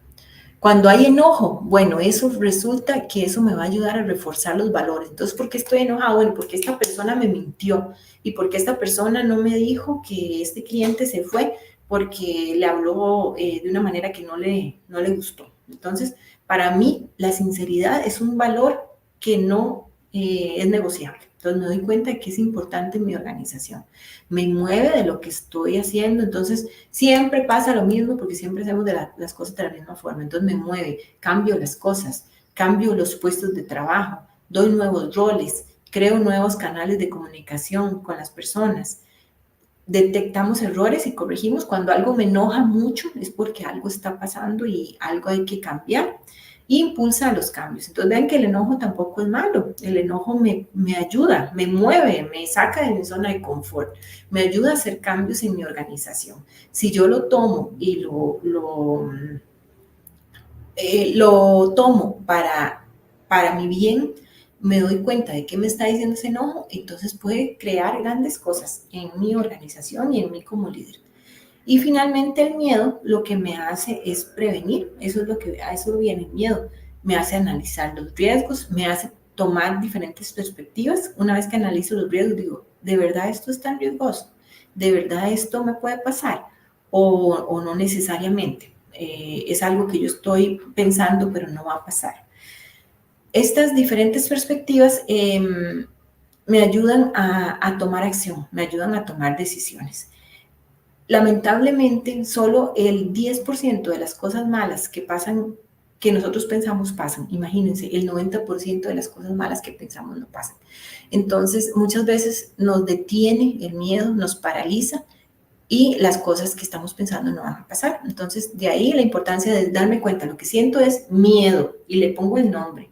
Cuando hay enojo, bueno, eso resulta que eso me va a ayudar a reforzar los valores. Entonces, ¿por qué estoy enojado? Bueno, porque esta persona me mintió y porque esta persona no me dijo que este cliente se fue porque le habló de una manera que no le gustó. Entonces, para mí, la sinceridad es un valor que no es negociable. Entonces, me doy cuenta de que es importante en mi organización. Me mueve de lo que estoy haciendo. Entonces, siempre pasa lo mismo porque siempre hacemos las cosas de la misma forma. Entonces, me mueve, cambio las cosas, cambio los puestos de trabajo, doy nuevos roles, creo nuevos canales de comunicación con las personas. Detectamos errores y corregimos. Cuando algo me enoja mucho es porque algo está pasando y algo hay que cambiar. Impulsa los cambios. Entonces vean que el enojo tampoco es malo. El enojo me ayuda, me mueve, me saca de mi zona de confort, me ayuda a hacer cambios en mi organización. Si yo lo tomo y lo tomo para mi bien, me doy cuenta de qué me está diciendo ese enojo, entonces puede crear grandes cosas en mi organización y en mí como líder. Y finalmente el miedo lo que me hace es prevenir, eso es lo que a eso viene el miedo, me hace analizar los riesgos, me hace tomar diferentes perspectivas. Una vez que analizo los riesgos, digo, ¿de verdad esto es tan riesgoso? ¿De verdad esto me puede pasar? O no necesariamente. Es algo que yo estoy pensando, pero no va a pasar. Estas diferentes perspectivas me ayudan a tomar acción, me ayudan a tomar decisiones. Lamentablemente, solo el 10% de las cosas malas que pasan, que nosotros pensamos pasan. Imagínense, el 90% de las cosas malas que pensamos no pasan. Entonces, muchas veces nos detiene el miedo, nos paraliza y las cosas que estamos pensando no van a pasar. Entonces, de ahí la importancia de darme cuenta, lo que siento es miedo y le pongo el nombre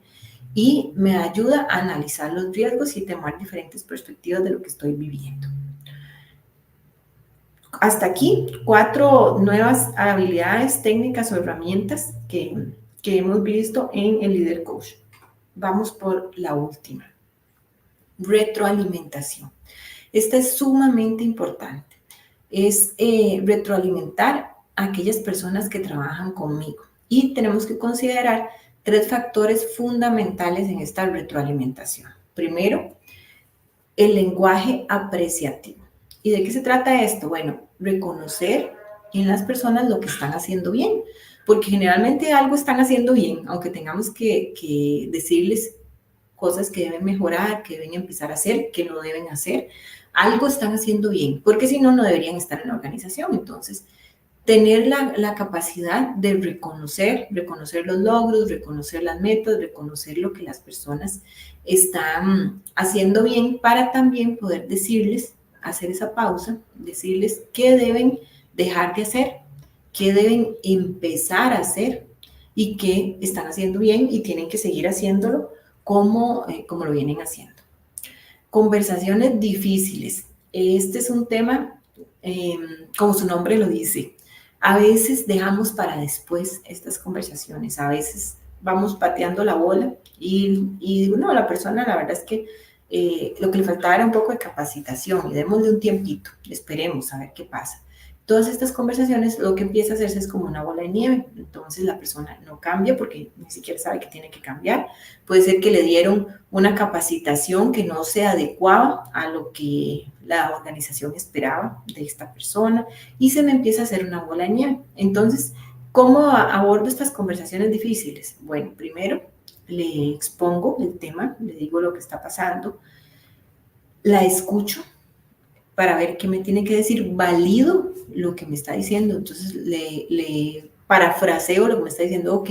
y me ayuda a analizar los riesgos y tomar diferentes perspectivas de lo que estoy viviendo. Hasta aquí, 4 nuevas habilidades, técnicas o herramientas que hemos visto en el Líder Coach. Vamos por la última. Retroalimentación. Esta es sumamente importante. Es retroalimentar a aquellas personas que trabajan conmigo. Y tenemos que considerar 3 factores fundamentales en esta retroalimentación. Primero, el lenguaje apreciativo. ¿Y de qué se trata esto? Bueno, reconocer en las personas lo que están haciendo bien, porque generalmente algo están haciendo bien, aunque tengamos que decirles cosas que deben mejorar, que deben empezar a hacer, que no deben hacer, algo están haciendo bien, porque si no, no deberían estar en la organización. Entonces, tener la capacidad de reconocer los logros, reconocer las metas, reconocer lo que las personas están haciendo bien para también poder decirles, hacer esa pausa, decirles qué deben dejar de hacer, qué deben empezar a hacer y qué están haciendo bien y tienen que seguir haciéndolo como lo vienen haciendo. Conversaciones difíciles. Este es un tema, como su nombre lo dice, a veces dejamos para después estas conversaciones, a veces vamos pateando la bola y no, la persona la verdad es que lo que le faltaba era un poco de capacitación y démosle un tiempito, esperemos a ver qué pasa. Todas estas conversaciones lo que empieza a hacerse es como una bola de nieve, entonces la persona no cambia porque ni siquiera sabe que tiene que cambiar. Puede ser que le dieron una capacitación que no se adecuaba a lo que la organización esperaba de esta persona y se me empieza a hacer una bola de nieve. Entonces, ¿cómo abordo estas conversaciones difíciles? Bueno, primero le expongo el tema, le digo lo que está pasando, la escucho para ver qué me tiene que decir, valido lo que me está diciendo, entonces le parafraseo lo que me está diciendo, ok,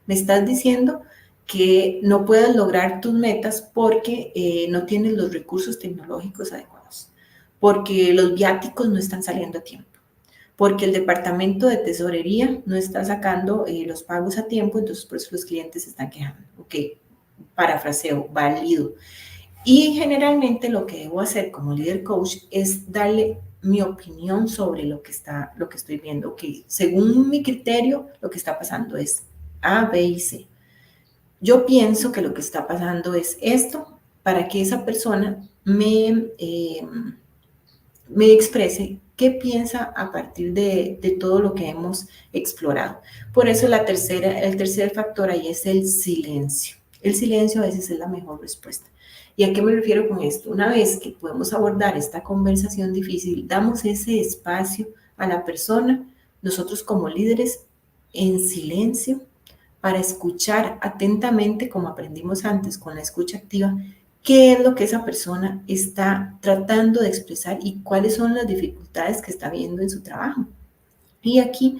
me estás diciendo que no puedes lograr tus metas porque no tienes los recursos tecnológicos adecuados, porque los viáticos no están saliendo a tiempo, porque el departamento de tesorería no está sacando los pagos a tiempo, entonces por eso los clientes se están quejando. Ok, parafraseo, válido. Y generalmente lo que debo hacer como líder coach es darle mi opinión sobre lo que estoy viendo. Que según mi criterio, lo que está pasando es A, B y C. Yo pienso que lo que está pasando es esto, para que esa persona me exprese qué piensa a partir de todo lo que hemos explorado. Por eso el tercer factor ahí es el silencio. El silencio a veces es la mejor respuesta. ¿Y a qué me refiero con esto? Una vez que podemos abordar esta conversación difícil, damos ese espacio a la persona, nosotros como líderes, en silencio, para escuchar atentamente, como aprendimos antes con la escucha activa, qué es lo que esa persona está tratando de expresar y cuáles son las dificultades que está viendo en su trabajo. Y aquí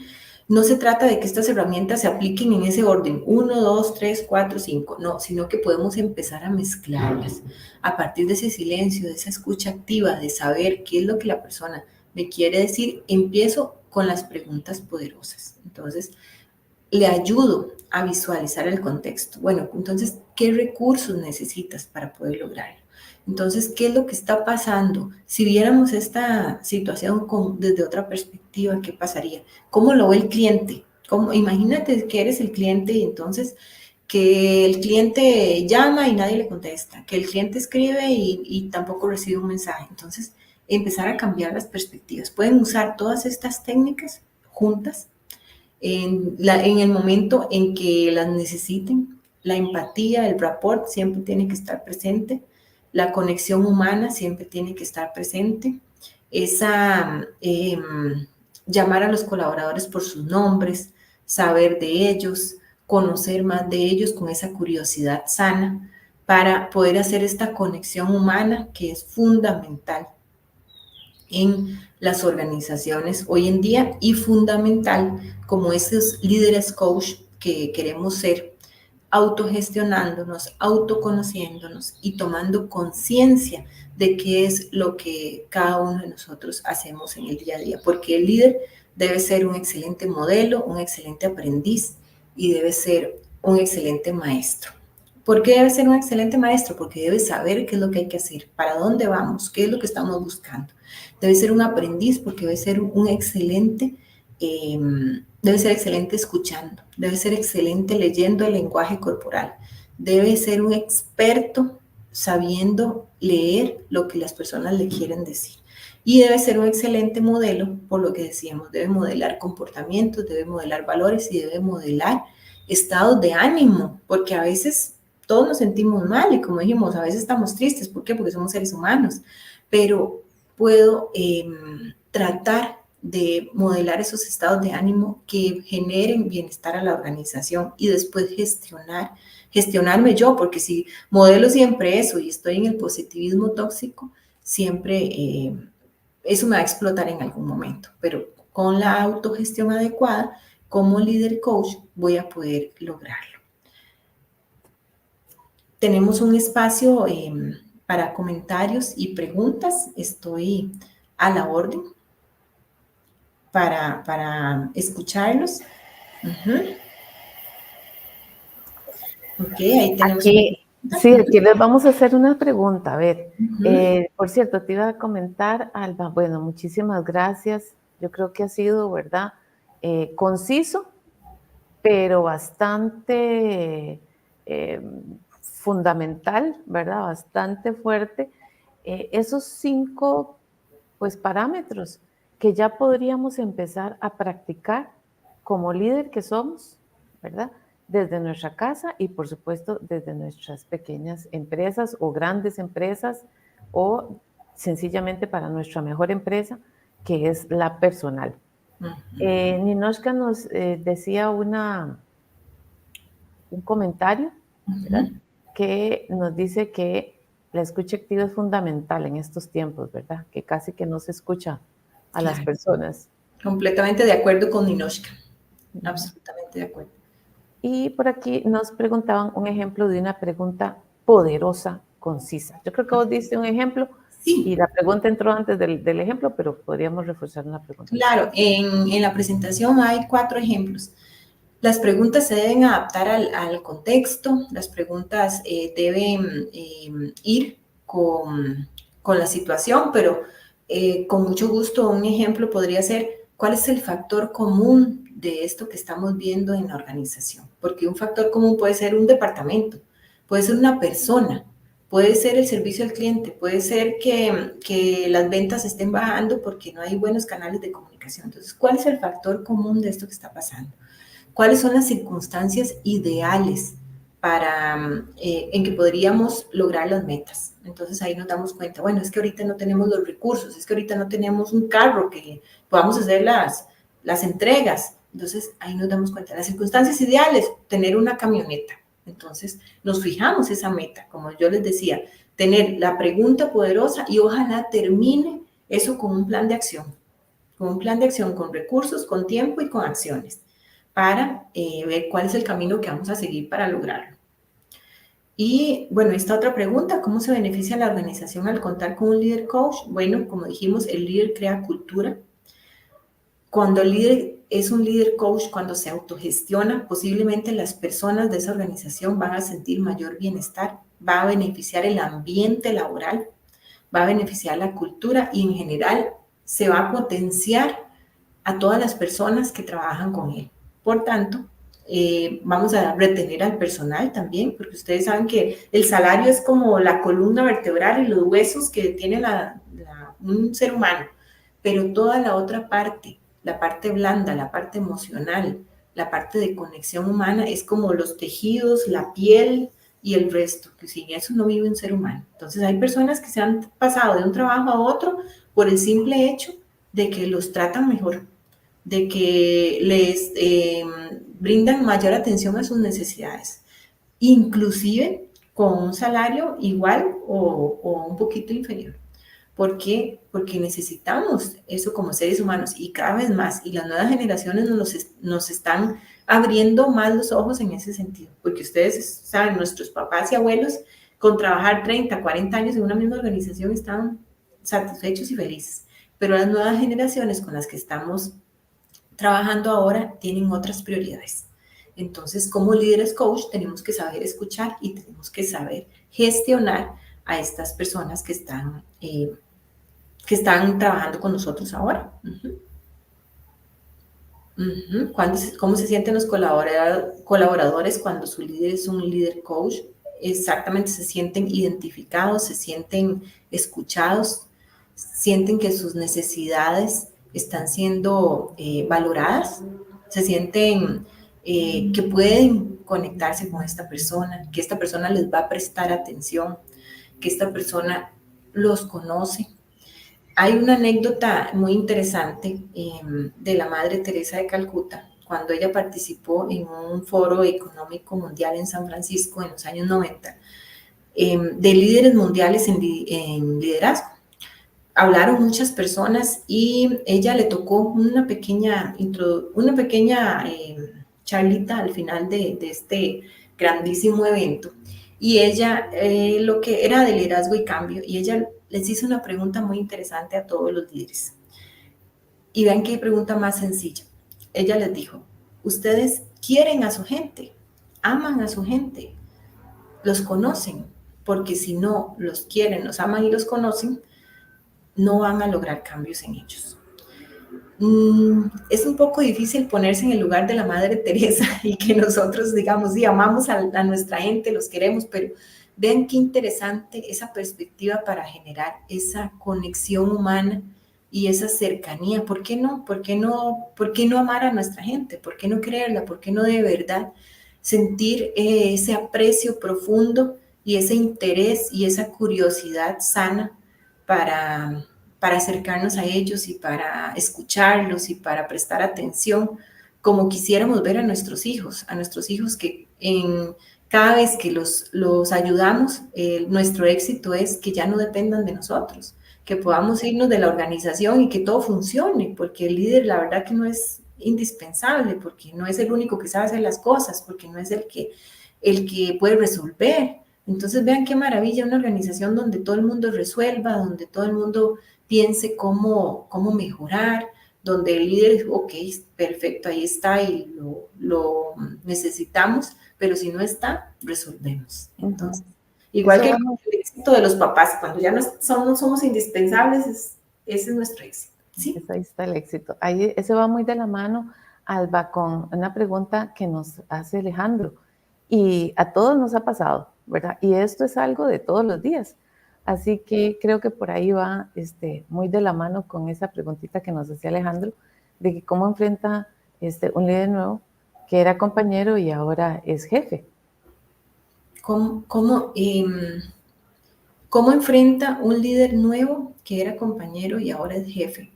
no se trata de que estas herramientas se apliquen en ese orden, 1, 2, 3, 4, 5, no, sino que podemos empezar a mezclarlas a partir de ese silencio, de esa escucha activa, de saber qué es lo que la persona me quiere decir. Empiezo con las preguntas poderosas. Entonces, le ayudo a visualizar el contexto. Bueno, entonces, ¿qué recursos necesitas para poder lograrlo? Entonces, ¿qué es lo que está pasando? Si viéramos esta situación desde otra perspectiva, ¿qué pasaría? ¿Cómo lo ve el cliente? Imagínate que eres el cliente y entonces que el cliente llama y nadie le contesta, que el cliente escribe y tampoco recibe un mensaje. Entonces, empezar a cambiar las perspectivas. Pueden usar todas estas técnicas juntas en el momento en que las necesiten. La empatía, el rapport siempre tiene que estar presente, la conexión humana siempre tiene que estar presente, llamar a los colaboradores por sus nombres, saber de ellos, conocer más de ellos con esa curiosidad sana para poder hacer esta conexión humana que es fundamental en las organizaciones hoy en día y fundamental como esos líderes coach que queremos ser, autogestionándonos, autoconociéndonos y tomando conciencia de qué es lo que cada uno de nosotros hacemos en el día a día, porque el líder debe ser un excelente modelo, un excelente aprendiz y debe ser un excelente maestro. ¿Por qué debe ser un excelente maestro? Porque debe saber qué es lo que hay que hacer, para dónde vamos, qué es lo que estamos buscando. Debe ser un aprendiz porque debe ser un excelente, debe ser excelente escuchando, debe ser excelente leyendo el lenguaje corporal, debe ser un experto sabiendo leer lo que las personas le quieren decir. Y debe ser un excelente modelo, por lo que decíamos, debe modelar comportamientos, debe modelar valores y debe modelar estados de ánimo, porque a veces todos nos sentimos mal y como dijimos, a veces estamos tristes. ¿Por qué? Porque somos seres humanos, pero puedo tratar de modelar esos estados de ánimo que generen bienestar a la organización y después gestionarme yo, porque si modelo siempre eso y estoy en el positivismo tóxico, siempre eso me va a explotar en algún momento, pero con la autogestión adecuada, como líder coach, voy a poder lograrlo. Tenemos un espacio para comentarios y preguntas. Estoy a la orden para escucharlos. Ok, ahí tenemos aquí, sí, aquí les vamos a hacer una pregunta. A ver, por cierto, te iba a comentar, Alba, bueno, muchísimas gracias. Yo creo que ha sido, ¿verdad? Conciso, pero bastante fundamental, ¿verdad? Bastante fuerte. Esos 5, pues, parámetros que ya podríamos empezar a practicar como líder que somos, ¿verdad? Desde nuestra casa y, por supuesto, desde nuestras pequeñas empresas o grandes empresas o sencillamente para nuestra mejor empresa, que es la personal. Ninoshka nos decía un comentario, ¿verdad? Que nos dice que la escucha activa es fundamental en estos tiempos, ¿verdad? Que casi que no se escucha a las personas. Completamente de acuerdo con Ninoshka. Absolutamente de acuerdo. Y por aquí nos preguntaban un ejemplo de una pregunta poderosa, concisa. Yo creo que vos diste un ejemplo. Sí. Y la pregunta entró antes del ejemplo, pero podríamos reforzar una pregunta. Claro, en la presentación hay 4 ejemplos. Las preguntas se deben adaptar al contexto, las preguntas deben ir con la situación, pero con mucho gusto, un ejemplo podría ser, ¿cuál es el factor común de esto que estamos viendo en la organización? Porque un factor común puede ser un departamento, puede ser una persona, puede ser el servicio al cliente, puede ser que las ventas estén bajando porque no hay buenos canales de comunicación. Entonces, ¿cuál es el factor común de esto que está pasando? ¿Cuáles son las circunstancias ideales en que podríamos lograr las metas? Entonces ahí nos damos cuenta, bueno, es que ahorita no tenemos los recursos, es que ahorita no tenemos un carro que podamos hacer las entregas. Entonces ahí nos damos cuenta, las circunstancias ideales, tener una camioneta. Entonces nos fijamos esa meta, como yo les decía, tener la pregunta poderosa y ojalá termine eso con un plan de acción, con recursos, con tiempo y con acciones para ver cuál es el camino que vamos a seguir para lograrlo. Y bueno, esta otra pregunta, ¿cómo se beneficia la organización al contar con un líder coach? Bueno, como dijimos, el líder crea cultura. Cuando el líder es un líder coach, cuando se autogestiona, posiblemente las personas de esa organización van a sentir mayor bienestar, va a beneficiar el ambiente laboral, va a beneficiar la cultura y en general se va a potenciar a todas las personas que trabajan con él. Por tanto, vamos a retener al personal también, porque ustedes saben que el salario es como la columna vertebral y los huesos que tiene un ser humano, pero toda la otra parte, la parte blanda, la parte emocional, la parte de conexión humana es como los tejidos, la piel y el resto, que sin eso no vive un ser humano. Entonces hay personas que se han pasado de un trabajo a otro por el simple hecho de que los tratan mejor, de que les brindan mayor atención a sus necesidades, inclusive con un salario igual o un poquito inferior. ¿Por qué? Porque necesitamos eso como seres humanos y cada vez más, y las nuevas generaciones nos están abriendo más los ojos en ese sentido, porque ustedes saben, nuestros papás y abuelos con trabajar 30, 40 años en una misma organización estaban satisfechos y felices, pero las nuevas generaciones con las que estamos trabajando ahora tienen otras prioridades. Entonces, como líderes coach, tenemos que saber escuchar y tenemos que saber gestionar a estas personas que están trabajando con nosotros ahora. ¿Cómo se sienten los colaboradores cuando su líder es un líder coach? Exactamente, se sienten identificados, se sienten escuchados, sienten que sus necesidades están siendo valoradas, se sienten que pueden conectarse con esta persona, que esta persona les va a prestar atención, que esta persona los conoce. Hay una anécdota muy interesante de la Madre Teresa de Calcuta, cuando ella participó en un foro económico mundial en San Francisco en los años 90, de líderes mundiales en liderazgo. Hablaron muchas personas y ella le tocó una pequeña charlita al final de este grandísimo evento. Y ella, lo que era de liderazgo y cambio, y ella les hizo una pregunta muy interesante a todos los líderes. Y vean qué pregunta más sencilla. Ella les dijo, ustedes quieren a su gente, aman a su gente, los conocen, porque si no los quieren, los aman y los conocen, no van a lograr cambios en ellos. Es un poco difícil ponerse en el lugar de la Madre Teresa y que nosotros digamos, sí, amamos a nuestra gente, los queremos, pero vean qué interesante esa perspectiva para generar esa conexión humana y esa cercanía. ¿Por qué no? ¿Por qué no, por qué no amar a nuestra gente? ¿Por qué no creerla? ¿Por qué no de verdad sentir ese aprecio profundo y ese interés y esa curiosidad sana para acercarnos a ellos y para escucharlos y para prestar atención como quisiéramos ver a nuestros hijos que cada vez que los ayudamos, nuestro éxito es que ya no dependan de nosotros, que podamos irnos de la organización y que todo funcione, porque el líder la verdad que no es indispensable, porque no es el único que sabe hacer las cosas, porque no es el que puede resolver. Entonces vean qué maravilla una organización donde todo el mundo resuelva, donde todo el mundo piense cómo mejorar, donde el líder es, ok, perfecto, ahí está y lo necesitamos, pero si no está, resolvemos. Entonces, igual que el éxito de los papás, cuando ya no somos indispensables, ese es nuestro éxito, ¿sí? Ahí está el éxito. Ahí, ese va muy de la mano, Alba, con una pregunta que nos hace Alejandro. Y a todos nos ha pasado, ¿verdad? Y esto es algo de todos los días. Así que creo que por ahí va muy de la mano con esa preguntita que nos hacía Alejandro, de que cómo enfrenta un líder nuevo que era compañero y ahora es jefe. ¿Cómo enfrenta un líder nuevo que era compañero y ahora es jefe?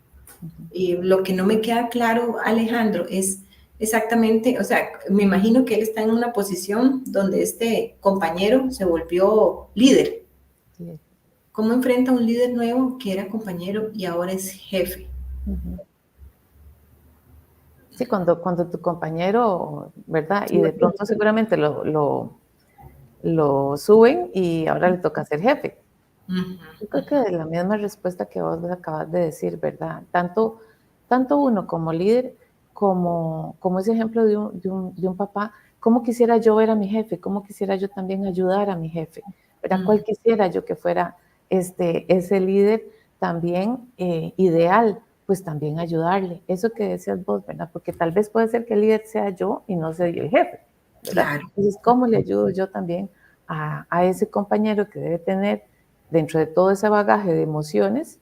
Lo que no me queda claro, Alejandro, es exactamente, o sea, me imagino que él está en una posición donde este compañero se volvió líder. Sí. ¿Cómo enfrenta un líder nuevo que era compañero y ahora es jefe? Sí, cuando tu compañero, ¿verdad? Y de pronto seguramente lo suben y ahora le toca ser jefe. Yo creo que de la misma respuesta que vos acabas de decir, ¿verdad? Tanto uno como líder, como ese ejemplo de un papá, ¿cómo quisiera yo ver a mi jefe? ¿Cómo quisiera yo también ayudar a mi jefe? ¿Verdad? ¿Cuál quisiera yo que fuera ese líder también ideal? Pues también ayudarle. Eso que decías vos, ¿verdad? Porque tal vez puede ser que el líder sea yo y no soy el jefe, ¿verdad? Claro. Entonces, ¿cómo le ayudo yo también a ese compañero que debe tener dentro de todo ese bagaje de emociones,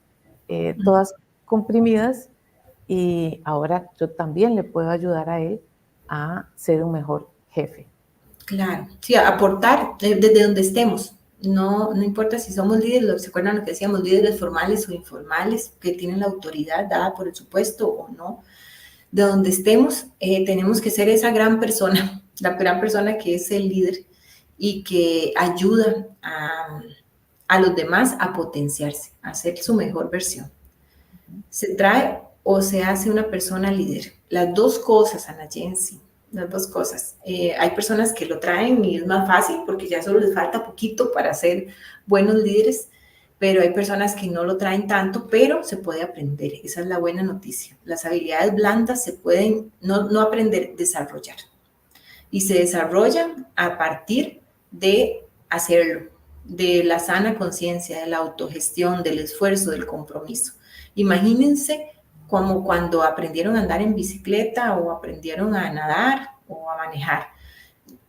todas comprimidas, y ahora yo también le puedo ayudar a él a ser un mejor jefe? Claro, sí, aportar desde donde estemos. No, no importa si somos líderes, ¿se acuerdan lo que decíamos? Líderes formales o informales, que tienen la autoridad dada por el supuesto o no. De donde estemos, tenemos que ser esa gran persona, la gran persona que es el líder y que ayuda a los demás a potenciarse, a ser su mejor versión. Se trae o se hace una persona líder. Las dos cosas, Ana Jensi, las dos cosas. Hay personas que lo traen y es más fácil porque ya solo les falta poquito para ser buenos líderes, pero hay personas que no lo traen tanto, pero se puede aprender. Esa es la buena noticia. Las habilidades blandas se pueden no aprender, desarrollar. Y se desarrollan a partir de hacerlo, de la sana conciencia, de la autogestión, del esfuerzo, del compromiso. Imagínense como cuando aprendieron a andar en bicicleta o aprendieron a nadar o a manejar.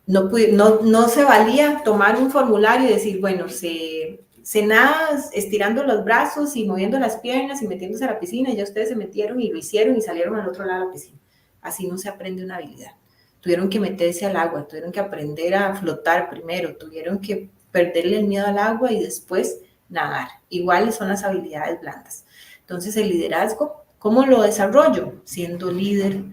No se valía tomar un formulario y decir, bueno, se nada estirando los brazos y moviendo las piernas y metiéndose a la piscina y ya ustedes se metieron y lo hicieron y salieron al otro lado de la piscina. Así no se aprende una habilidad. Tuvieron que meterse al agua, tuvieron que aprender a flotar primero, tuvieron que perderle el miedo al agua y después nadar. Iguales son las habilidades blandas. Entonces el liderazgo, ¿cómo lo desarrollo? Siendo líder,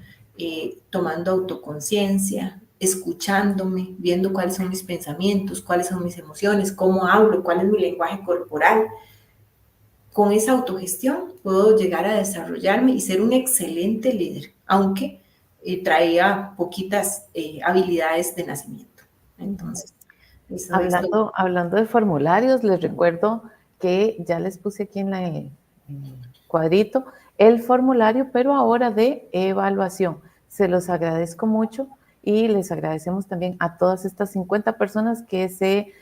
tomando autoconciencia, escuchándome, viendo cuáles son mis pensamientos, cuáles son mis emociones, cómo hablo, cuál es mi lenguaje corporal. Con esa autogestión puedo llegar a desarrollarme y ser un excelente líder, aunque traía poquitas habilidades de nacimiento. Entonces, eso es Hablando de formularios, les recuerdo que ya les puse aquí en el cuadrito el formulario, pero ahora de evaluación. Se los agradezco mucho y les agradecemos también a todas estas 50 personas que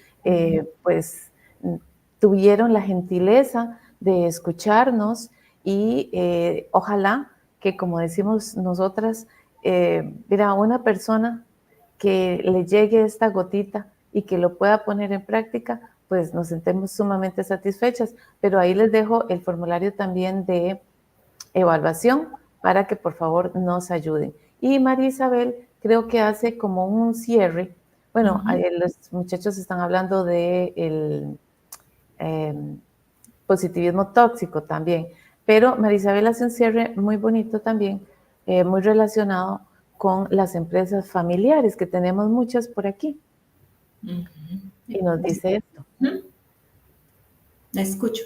tuvieron la gentileza de escucharnos y ojalá que, como decimos nosotras, mira, una persona que le llegue esta gotita y que lo pueda poner en práctica, pues nos sentemos sumamente satisfechas. Pero ahí les dejo el formulario también de evaluación para que por favor nos ayuden. Y María Isabel creo que hace como un cierre. Bueno, los muchachos están hablando de positivismo tóxico también, pero María Isabel hace un cierre muy bonito también, muy relacionado con las empresas familiares, que tenemos muchas por aquí. Y nos dice esto. La escucho.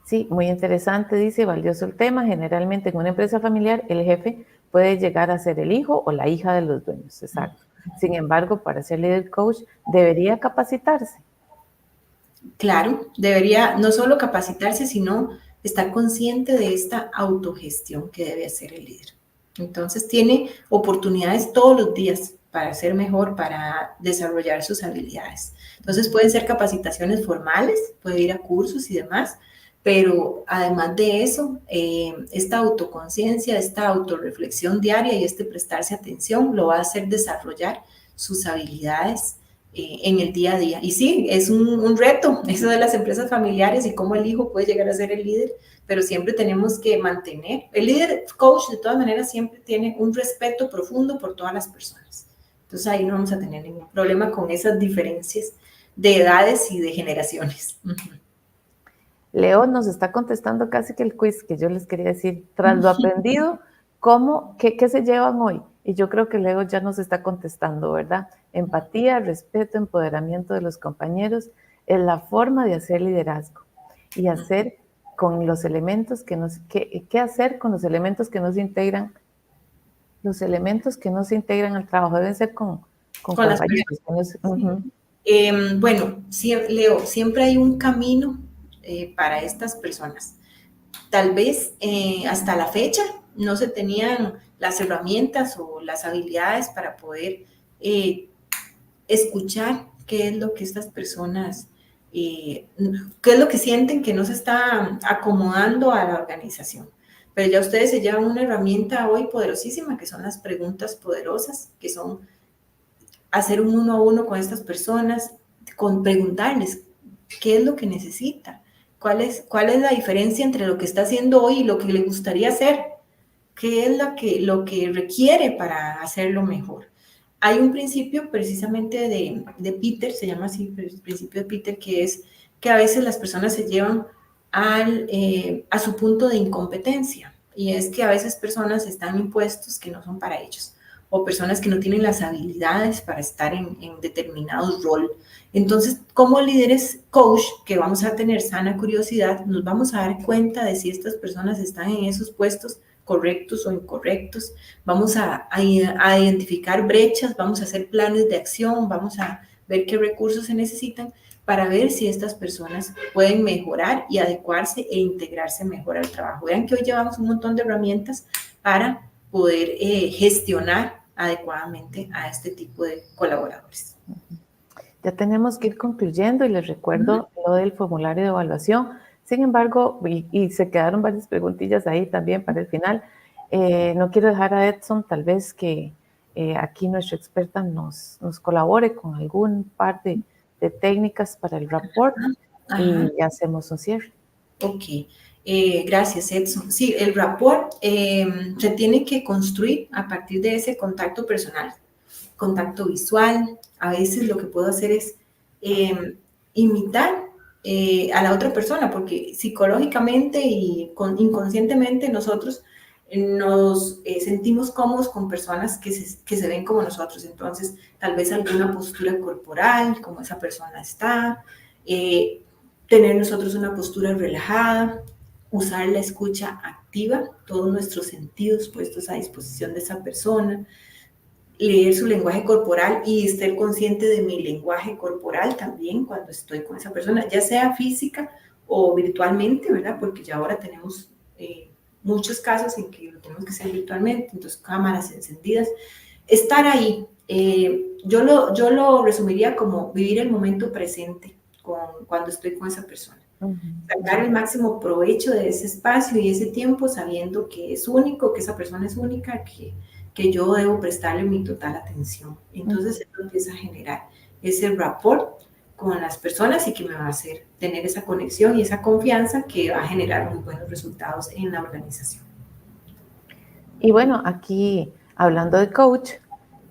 Sí, muy interesante, dice, valioso el tema. Generalmente en una empresa familiar el jefe puede llegar a ser el hijo o la hija de los dueños, exacto. Sin embargo, para ser líder coach debería capacitarse. Claro, debería no solo capacitarse, sino estar consciente de esta autogestión que debe hacer el líder. Entonces tiene oportunidades todos los días para ser mejor, para desarrollar sus habilidades. Entonces pueden ser capacitaciones formales, puede ir a cursos y demás, Pero además de eso, esta autoconciencia, esta autorreflexión diaria y este prestarse atención lo va a hacer desarrollar sus habilidades en el día a día. Y sí, es un reto eso de las empresas familiares y cómo el hijo puede llegar a ser el líder, pero siempre tenemos que mantener, el líder coach de todas maneras siempre tiene un respeto profundo por todas las personas. Entonces ahí no vamos a tener ningún problema con esas diferencias de edades y de generaciones. Leo nos está contestando casi que el quiz que yo les quería decir. Tras lo aprendido, qué se llevan hoy? Y yo creo que Leo ya nos está contestando, ¿verdad? Empatía, respeto, empoderamiento de los compañeros es la forma de hacer liderazgo y hacer con los elementos ¿qué hacer con los elementos que no se integran? Los elementos que no se integran al trabajo deben ser con compañeros. Bueno, Leo, siempre hay un camino para estas personas. Tal vez hasta la fecha no se tenían las herramientas o las habilidades para poder escuchar qué es lo que estas personas, qué es lo que sienten que no se está acomodando a la organización. Pero ya ustedes se llevan una herramienta hoy poderosísima, que son las preguntas poderosas, que son hacer un uno a uno con estas personas, con preguntarles qué es lo que necesita, cuál es la diferencia entre lo que está haciendo hoy y lo que le gustaría hacer, qué es lo que requiere para hacerlo mejor. Hay un principio precisamente de Peter, se llama así, el principio de Peter, que es que a veces las personas se llevan a su punto de incompetencia, y es que a veces personas están en puestos que no son para ellos, o personas que no tienen las habilidades para estar en determinado rol. Entonces, como líderes coach, que vamos a tener sana curiosidad, nos vamos a dar cuenta de si estas personas están en esos puestos correctos o incorrectos, vamos a identificar brechas, vamos a hacer planes de acción, vamos a ver qué recursos se necesitan para ver si estas personas pueden mejorar y adecuarse e integrarse mejor al trabajo. Vean que hoy llevamos un montón de herramientas para poder gestionar adecuadamente a este tipo de colaboradores. Ya tenemos que ir concluyendo y les recuerdo lo del formulario de evaluación. Sin embargo, y se quedaron varias preguntillas ahí también para el final. No quiero dejar a Edson, tal vez que aquí nuestra experta nos colabore con algún par de técnicas para el rapport y hacemos un cierre. Ok, gracias Edson. Sí, el rapport se tiene que construir a partir de ese contacto personal, contacto visual. A veces lo que puedo hacer es imitar a la otra persona, porque psicológicamente y inconscientemente nosotros nos sentimos cómodos con personas que se ven como nosotros. Entonces, tal vez alguna postura corporal, como esa persona está, tener nosotros una postura relajada, usar la escucha activa, todos nuestros sentidos puestos a disposición de esa persona, leer su lenguaje corporal y estar consciente de mi lenguaje corporal también cuando estoy con esa persona, ya sea física o virtualmente, ¿verdad? Porque ya ahora tenemos muchos casos en que lo tenemos que hacer virtualmente, entonces cámaras encendidas. Estar ahí, yo lo resumiría como vivir el momento presente cuando estoy con esa persona. Sacar el máximo provecho de ese espacio y ese tiempo sabiendo que es único, que esa persona es única, que yo debo prestarle mi total atención. Entonces eso empieza a generar ese rapport con las personas y que me va a hacer tener esa conexión y esa confianza que va a generar muy buenos resultados en la organización. Y bueno, aquí hablando de coach,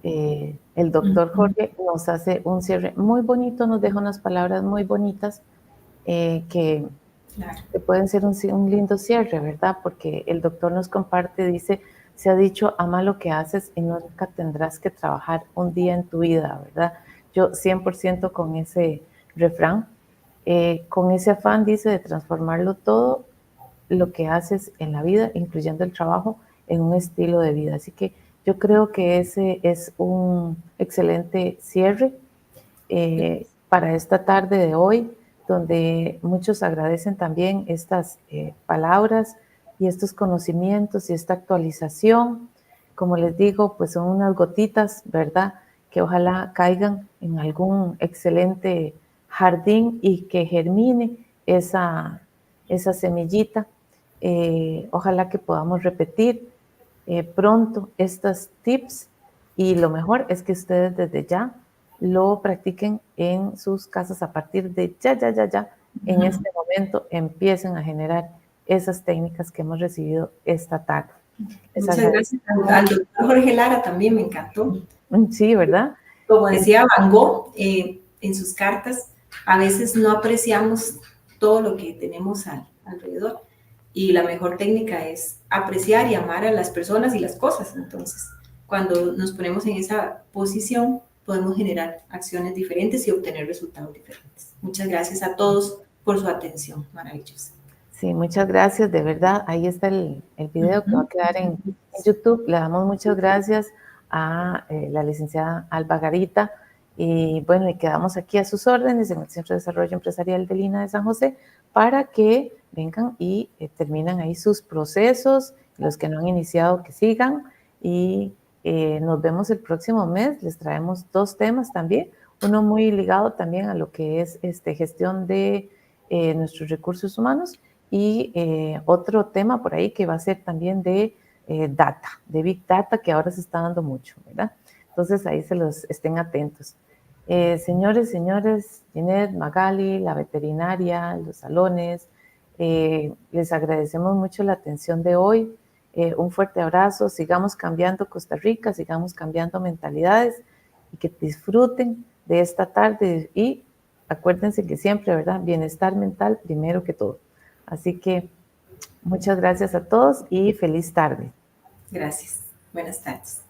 el doctor Jorge nos hace un cierre muy bonito, nos deja unas palabras muy bonitas que pueden ser un lindo cierre, ¿verdad? Porque el doctor nos comparte, dice, se ha dicho, ama lo que haces y nunca tendrás que trabajar un día en tu vida, ¿verdad? Yo 100% con ese refrán, con ese afán, dice, de transformarlo todo lo que haces en la vida, incluyendo el trabajo, en un estilo de vida. Así que yo creo que ese es un excelente cierre para esta tarde de hoy, donde muchos agradecen también estas palabras y estos conocimientos y esta actualización. Como les digo, pues son unas gotitas, ¿verdad? Que ojalá caigan en algún excelente jardín y que germine esa semillita. Ojalá que podamos repetir pronto estos tips, y lo mejor es que ustedes desde ya lo practiquen en sus casas a partir de ya, en este momento empiecen a generar esas técnicas que hemos recibido esta tarde. Les Muchas gracias agradezco. al doctor Jorge Lara, también me encantó. Sí, ¿verdad? Como decía Van Gogh en sus cartas, a veces no apreciamos todo lo que tenemos alrededor, y la mejor técnica es apreciar y amar a las personas y las cosas. Entonces, cuando nos ponemos en esa posición, podemos generar acciones diferentes y obtener resultados diferentes. Muchas gracias a todos por su atención maravillosa. Sí, muchas gracias, de verdad. Ahí está el video que va a quedar en YouTube. Le damos muchas gracias a la licenciada Alba Garita. Y bueno, y quedamos aquí a sus órdenes en el Centro de Desarrollo Empresarial de Lina de San José para que vengan y terminen ahí sus procesos. Los que no han iniciado, que sigan. Y nos vemos el próximo mes. Les traemos 2 temas también. Uno muy ligado también a lo que es gestión de nuestros recursos humanos, y otro tema por ahí que va a ser también de data, de Big Data, que ahora se está dando mucho, ¿verdad? Entonces ahí se los estén atentos. Señores, Ginette, Magali, la veterinaria, los salones, les agradecemos mucho la atención de hoy. Un fuerte abrazo, sigamos cambiando Costa Rica, sigamos cambiando mentalidades, y que disfruten de esta tarde, y acuérdense que siempre, ¿verdad? Bienestar mental primero que todo. Así que muchas gracias a todos y feliz tarde. Gracias. Buenas tardes.